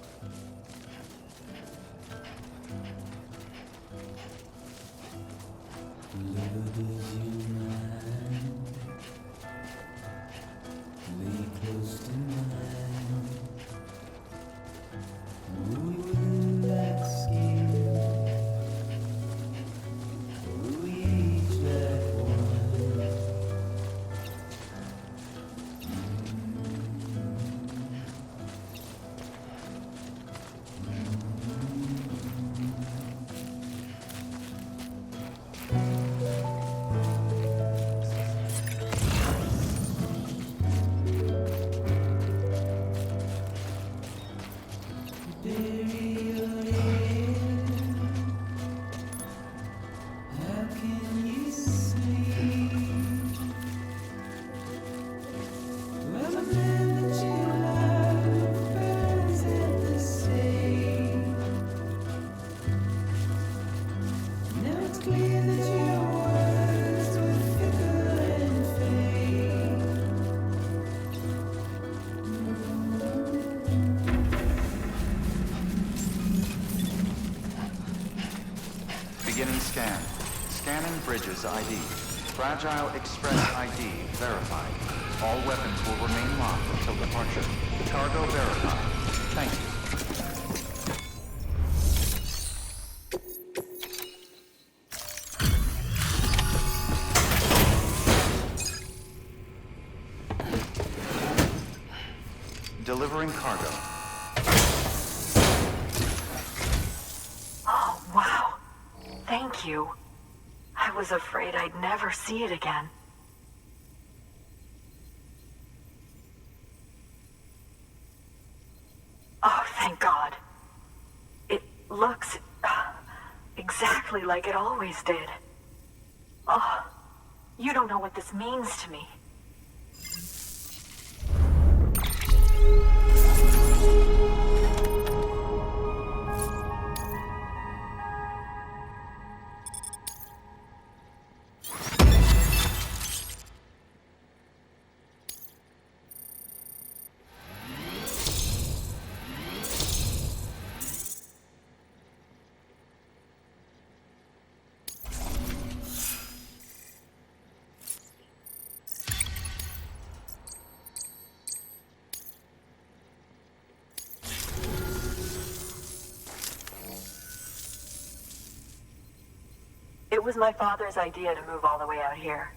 Bridges ID. Fragile Express ID verified. All weapons will remain locked until departure. Cargo verified. Thank you. Delivering cargo. Oh, wow. Thank you. I was afraid I'd never see it again. Oh, thank God. It looks exactly like it always did. Oh, you don't know what this means to me. It was my father's idea to move all the way out here.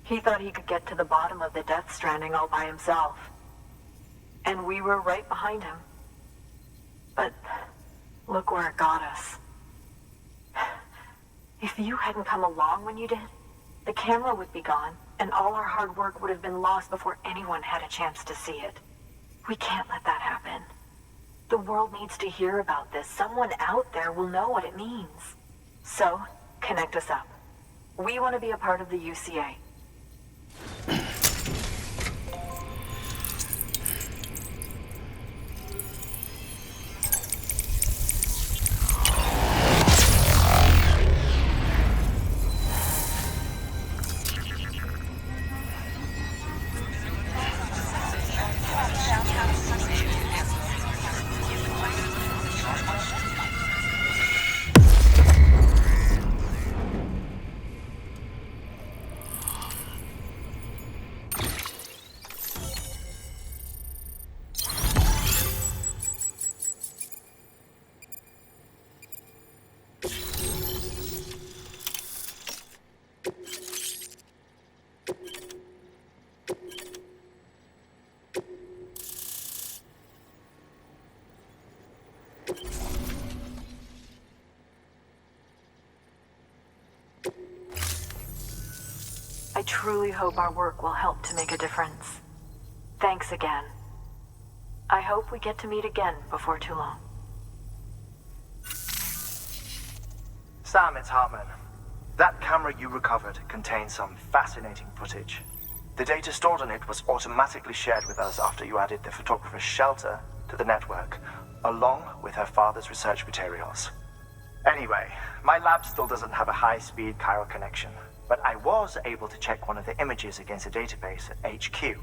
He thought he could get to the bottom of the Death Stranding all by himself. And we were right behind him. But look where it got us. If you hadn't come along when you did, the camera would be gone, and all our hard work would have been lost before anyone had a chance to see it. We can't let that happen. The world needs to hear about this. Someone out there will know what it means. So, connect us up. We want to be a part of the UCA. I truly hope our work will help to make a difference. Thanks again. I hope we get to meet again before too long. Sam, it's Hartman. That camera you recovered contains some fascinating footage. The data stored on it was automatically shared with us after you added the photographer's shelter to the network, along with her father's research materials. Anyway, my lab still doesn't have a high-speed chiral connection, but I was able to check one of the images against a database at HQ.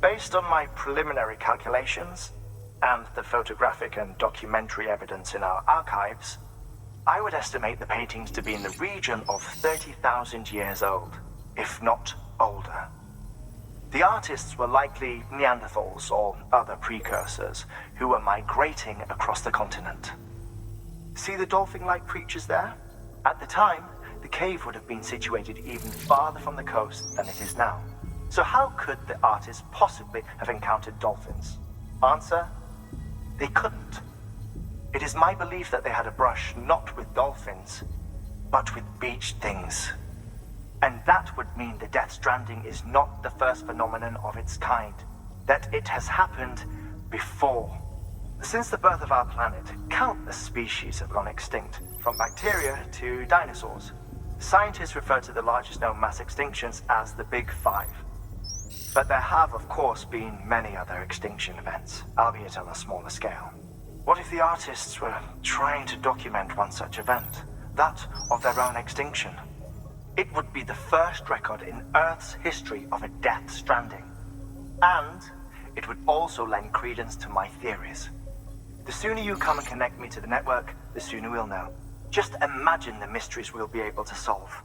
Based on my preliminary calculations, and the photographic and documentary evidence in our archives, I would estimate the paintings to be in the region of 30,000 years old, if not older. The artists were likely Neanderthals or other precursors who were migrating across the continent. See the dolphin-like creatures there? At the time, the cave would have been situated even farther from the coast than it is now. So how could the artists possibly have encountered dolphins? Answer: they couldn't. It is my belief that they had a brush not with dolphins, but with beach things. And that would mean the Death Stranding is not the first phenomenon of its kind, that it has happened before. Since the birth of our planet, countless species have gone extinct, from bacteria to dinosaurs. Scientists refer to the largest known mass extinctions as the Big Five. But there have, of course, been many other extinction events, albeit on a smaller scale. What if the artists were trying to document one such event, that of their own extinction? It would be the first record in Earth's history of a Death Stranding. And it would also lend credence to my theories. The sooner you come and connect me to the network, the sooner we'll know. Just imagine the mysteries we'll be able to solve.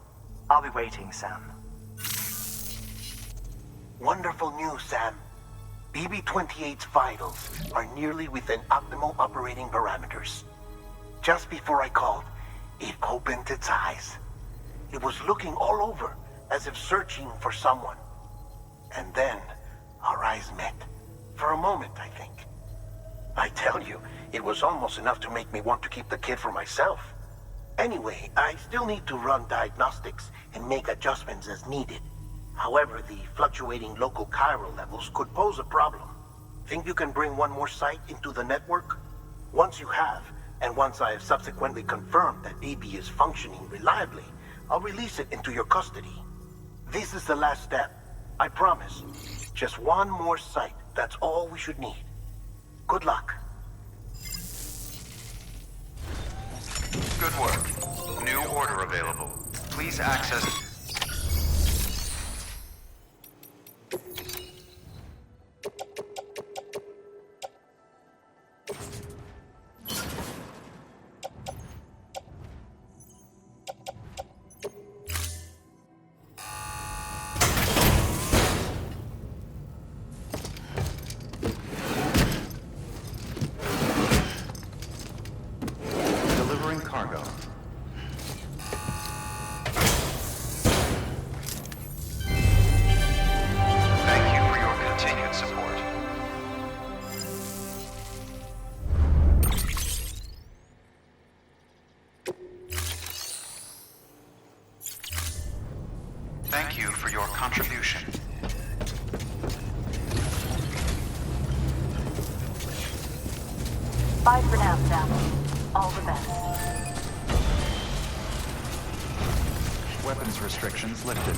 I'll be waiting, Sam. Wonderful news, Sam. BB-28's vitals are nearly within optimal operating parameters. Just before I called, it opened its eyes. It was looking all over, as if searching for someone. And then, our eyes met. For a moment, I think. I tell you, it was almost enough to make me want to keep the kid for myself. Anyway, I still need to run diagnostics and make adjustments as needed. However, the fluctuating local chiral levels could pose a problem. Think you can bring one more site into the network? Once you have, and once I have subsequently confirmed that BB is functioning reliably, I'll release it into your custody. This is the last step. I promise. Just one more site. That's all we should need. Good luck. Good work. New order available. Please access... Delivering cargo. Thank you for your continued support. Thank you for your contribution. Bye for now, Sam. All the best. Weapons restrictions lifted.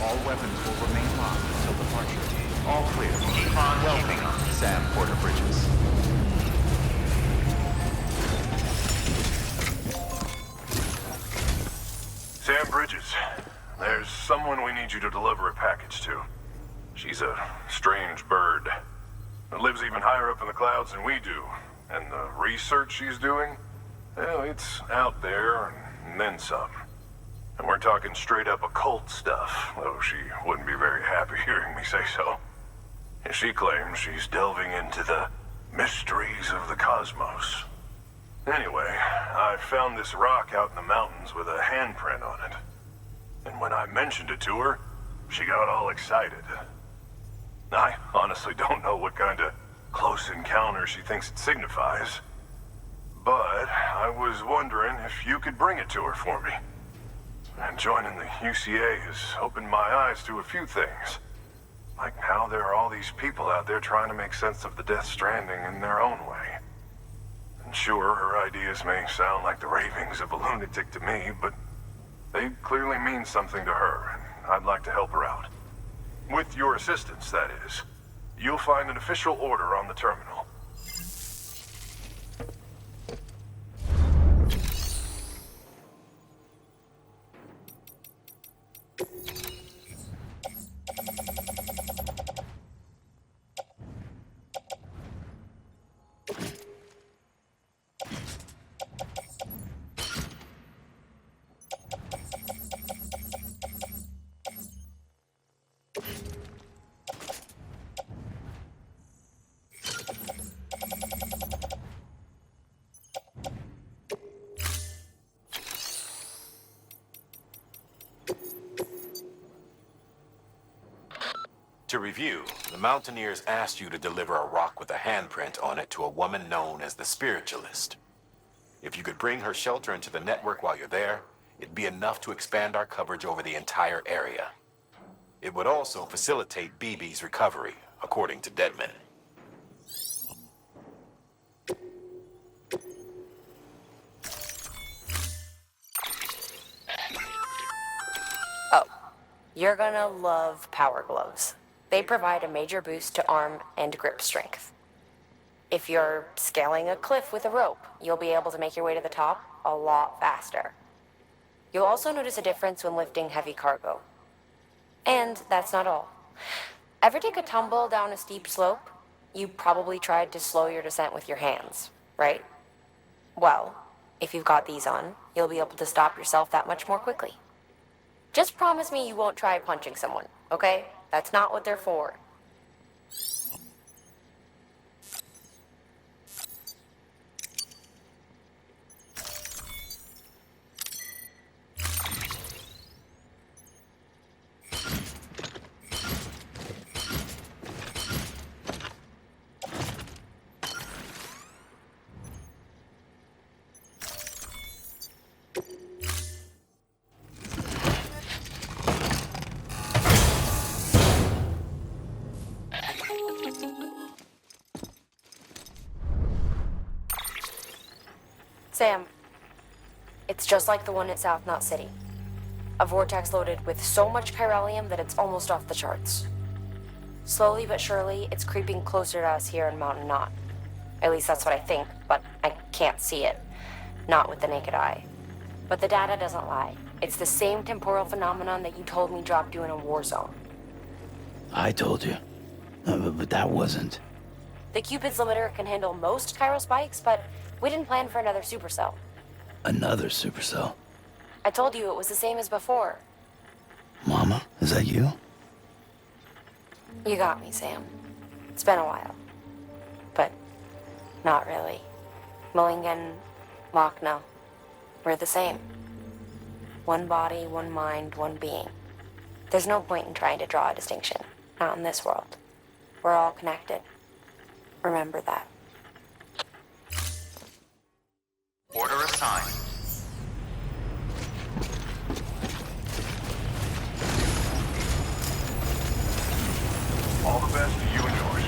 All weapons will remain locked until departure. All clear. Welcome, Sam Porter Bridges. Sam Bridges, there's someone we need you to deliver a package to. She's a strange bird. It lives even higher up in the clouds than we do. And the research she's doing, well, it's out there and then some. And we're talking straight up occult stuff, though she wouldn't be very happy hearing me say so. And she claims she's delving into the mysteries of the cosmos. Anyway, I found this rock out in the mountains with a handprint on it. And when I mentioned it to her, she got all excited. I honestly don't know what kind of close encounter she thinks it signifies. But I was wondering if you could bring it to her for me. And joining the UCA has opened my eyes to a few things. Like how there are all these people out there trying to make sense of the Death Stranding in their own way. And sure, her ideas may sound like the ravings of a lunatic to me, but they clearly mean something to her, and I'd like to help her out. With your assistance, that is. You'll find an official order on the terminal. To review, the Mountaineers asked you to deliver a rock with a handprint on it to a woman known as the Spiritualist. If you could bring her shelter into the network while you're there, it'd be enough to expand our coverage over the entire area. It would also facilitate BB's recovery, according to Deadman. Oh, you're gonna love Power Gloves. They provide a major boost to arm and grip strength. If you're scaling a cliff with a rope, you'll be able to make your way to the top a lot faster. You'll also notice a difference when lifting heavy cargo. And that's not all. Ever take a tumble down a steep slope? You probably tried to slow your descent with your hands, right? Well, if you've got these on, you'll be able to stop yourself that much more quickly. Just promise me you won't try punching someone, okay? That's not what they're for. Sam, it's just like the one at South Knot City. A vortex loaded with so much chiralium that it's almost off the charts. Slowly but surely, it's creeping closer to us here in Mountain Knot. At least that's what I think, but I can't see it. Not with the naked eye. But the data doesn't lie. It's the same temporal phenomenon that you told me dropped you in a war zone. I told you. But that wasn't. The Cupid's limiter can handle most chiral spikes, but we didn't plan for another supercell. Another supercell? I told you it was the same as before. Mama, is that you? You got me, Sam. It's been a while. But not really. Mulligan, Lochna, we're the same. One body, one mind, one being. There's no point in trying to draw a distinction. Not in this world. We're all connected. Remember that. Order assigned. All the best to you and yours.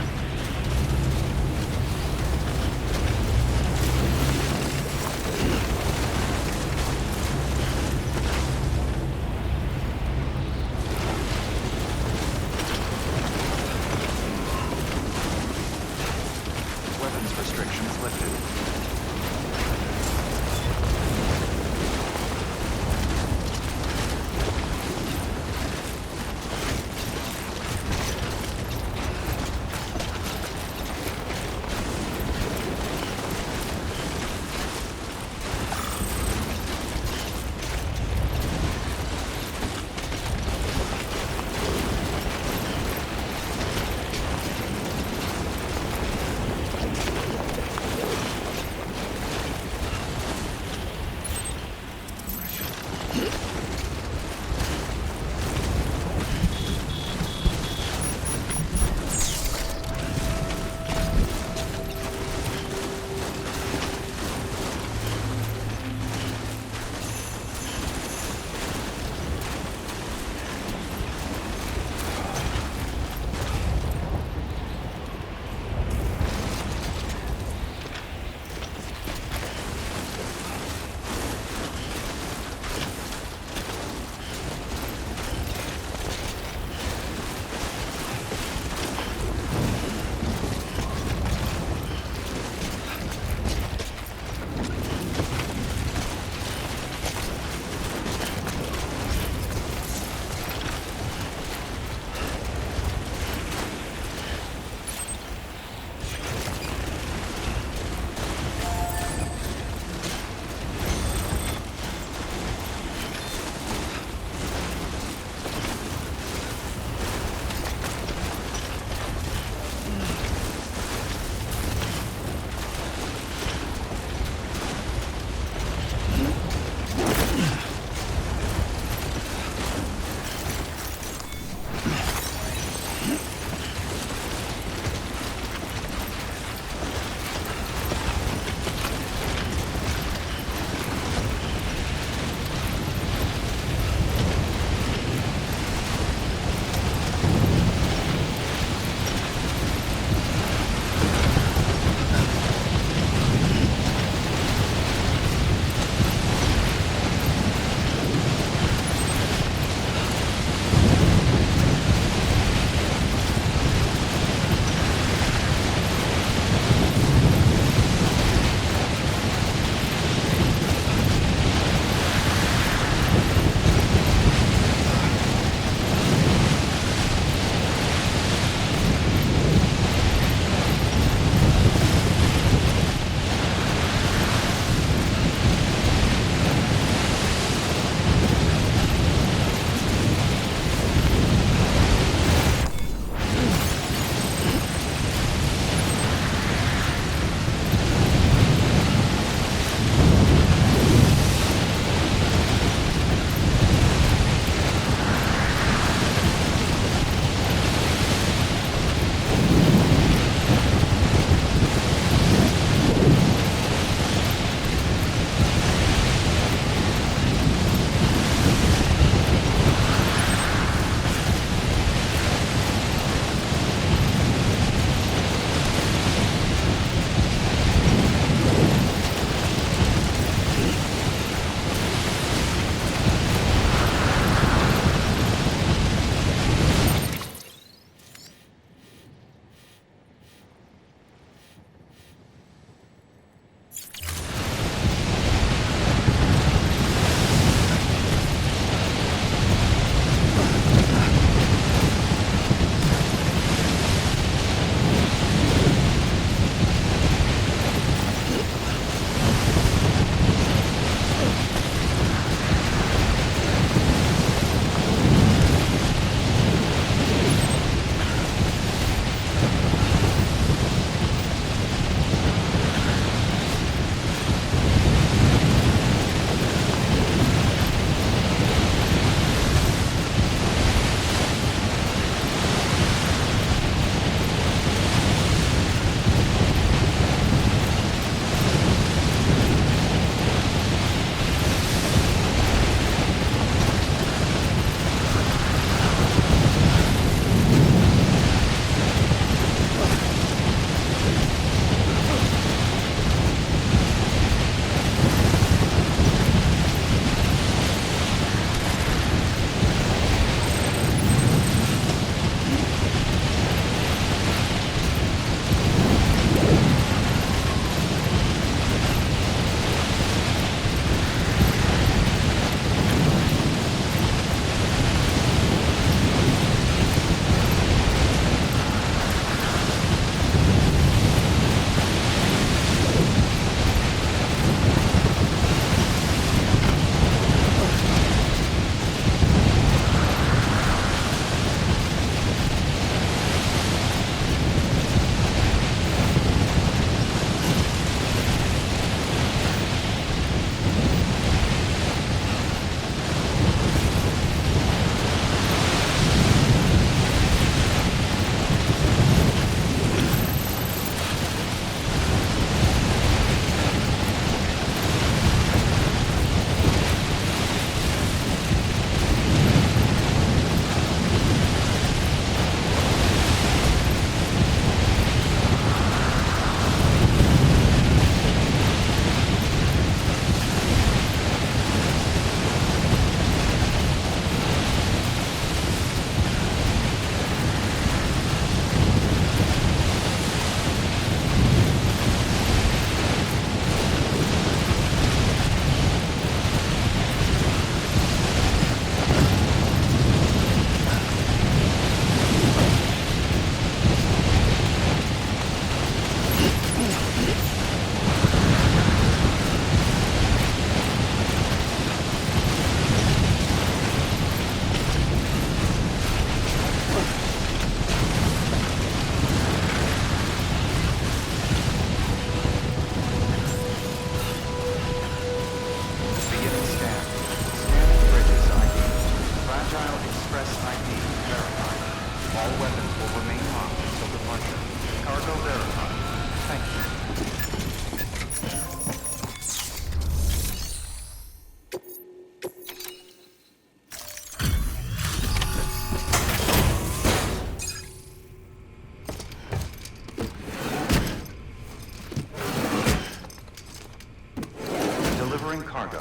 Delivering cargo.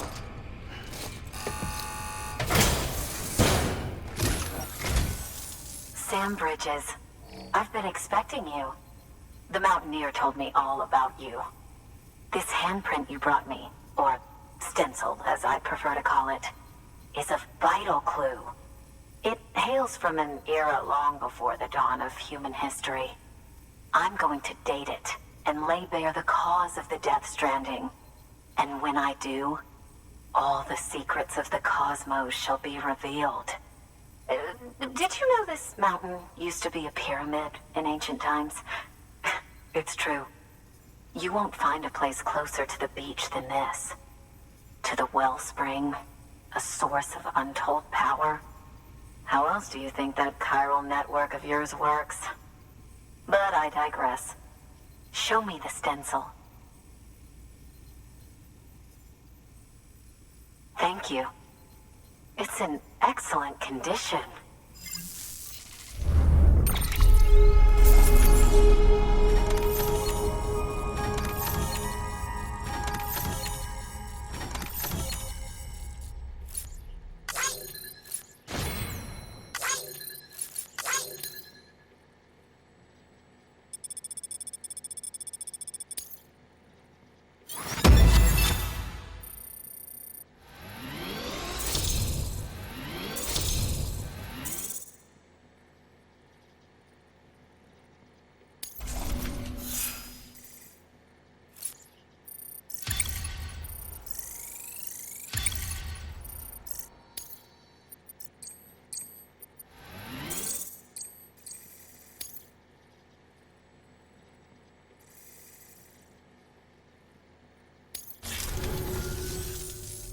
Sam Bridges, I've been expecting you. The Mountaineer told me all about you. This handprint you brought me, or stencil as I prefer to call it, is a vital clue. It hails from an era long before the dawn of human history. I'm going to date it and lay bare the cause of the Death Stranding. And when I do, all the secrets of the cosmos shall be revealed. Did you know this mountain used to be a pyramid in ancient times? It's true. You won't find a place closer to the beach than this. To the wellspring, a source of untold power. How else do you think that chiral network of yours works? But I digress. Show me the stencil. Thank you. It's in excellent condition.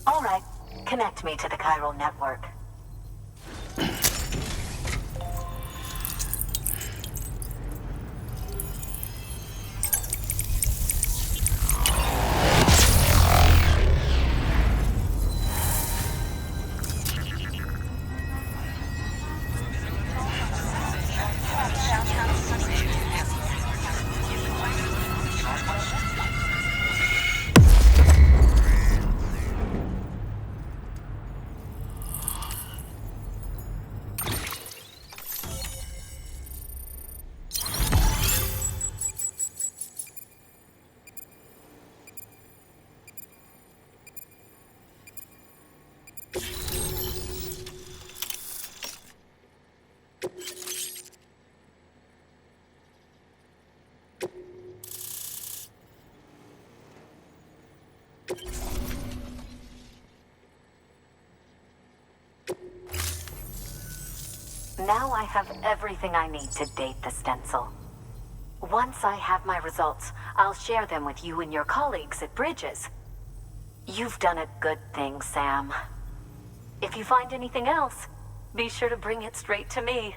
All right, connect me to the chiral network. Now I have everything I need to date the stencil. Once I have my results, I'll share them with you and your colleagues at Bridges. You've done a good thing, Sam. If you find anything else, be sure to bring it straight to me.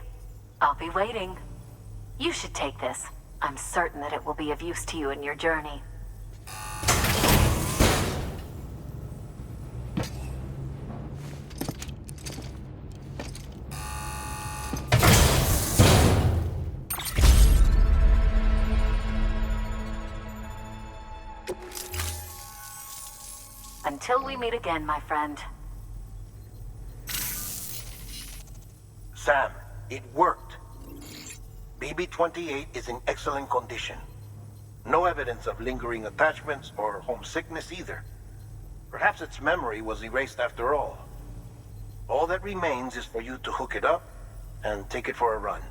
I'll be waiting. You should take this. I'm certain that it will be of use to you in your journey. Until we meet again, my friend. Sam, it worked. BB-28 is in excellent condition. No evidence of lingering attachments or homesickness either. Perhaps its memory was erased after all. All that remains is for you to hook it up and take it for a run.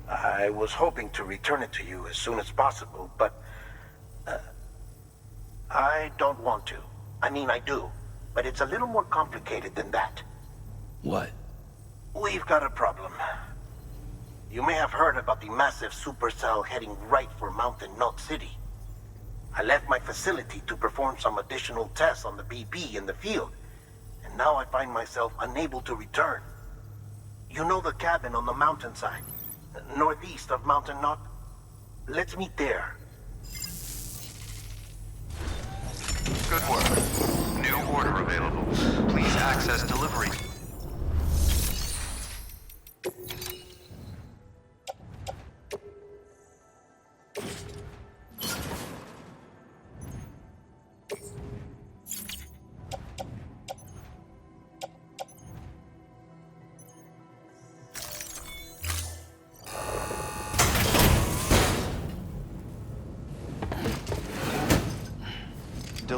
I was hoping to return it to you as soon as possible, but I don't want to. I mean, I do, but it's a little more complicated than that. What? We've got a problem. You may have heard about the massive supercell heading right for Mountain Knot City. I left my facility to perform some additional tests on the BB in the field, and now I find myself unable to return. You know the cabin on the mountainside, northeast of Mountain Knot? Let's meet there. Good work. New order available. Please access delivery.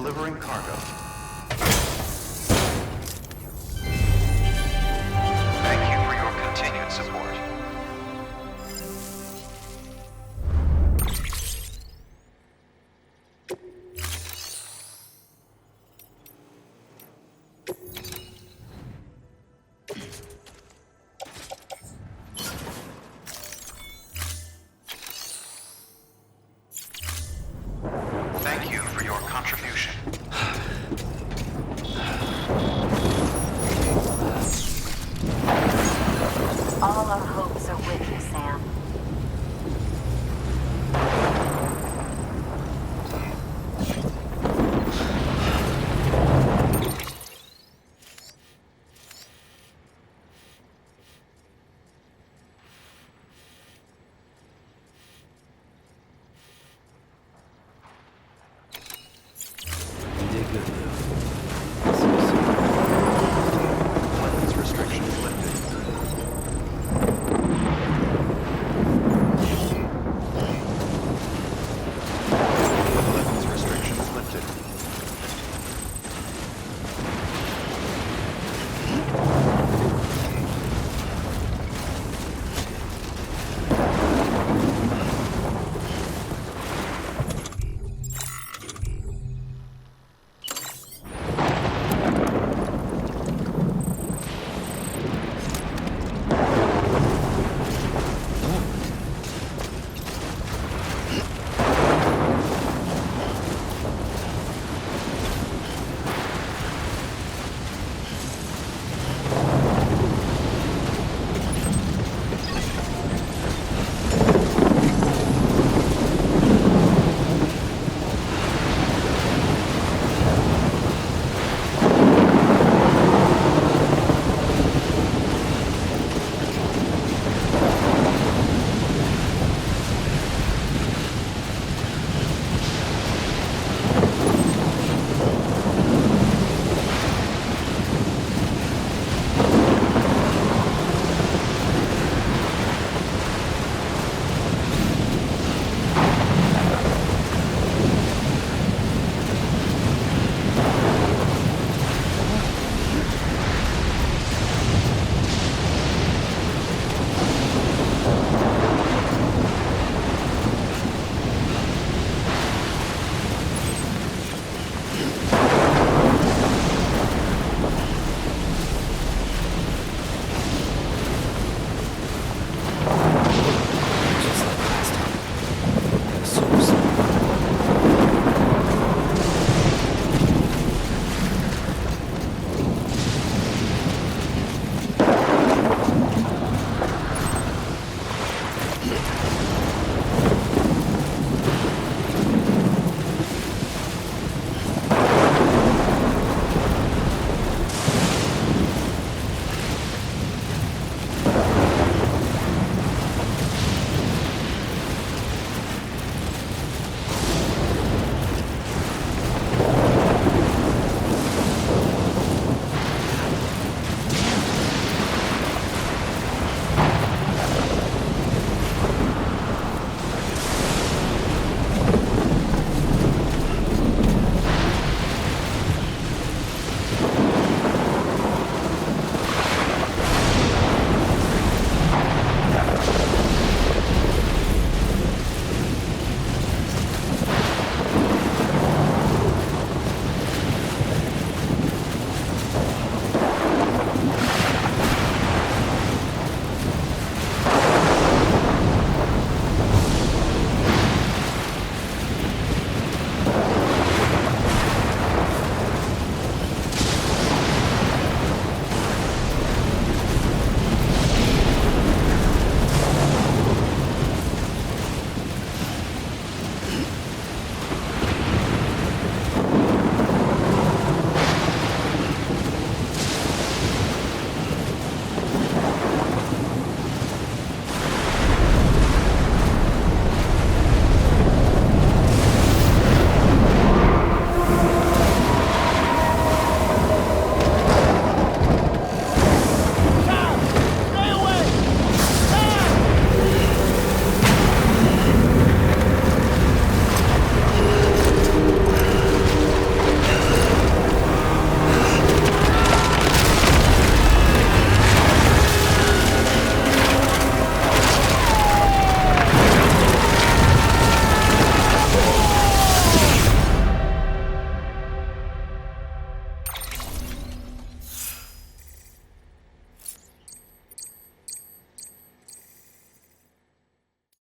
delivering cargo. Thank you for your continued support. Thank you for your contribution. All our hopes are with you, Sam. You did good, Lou.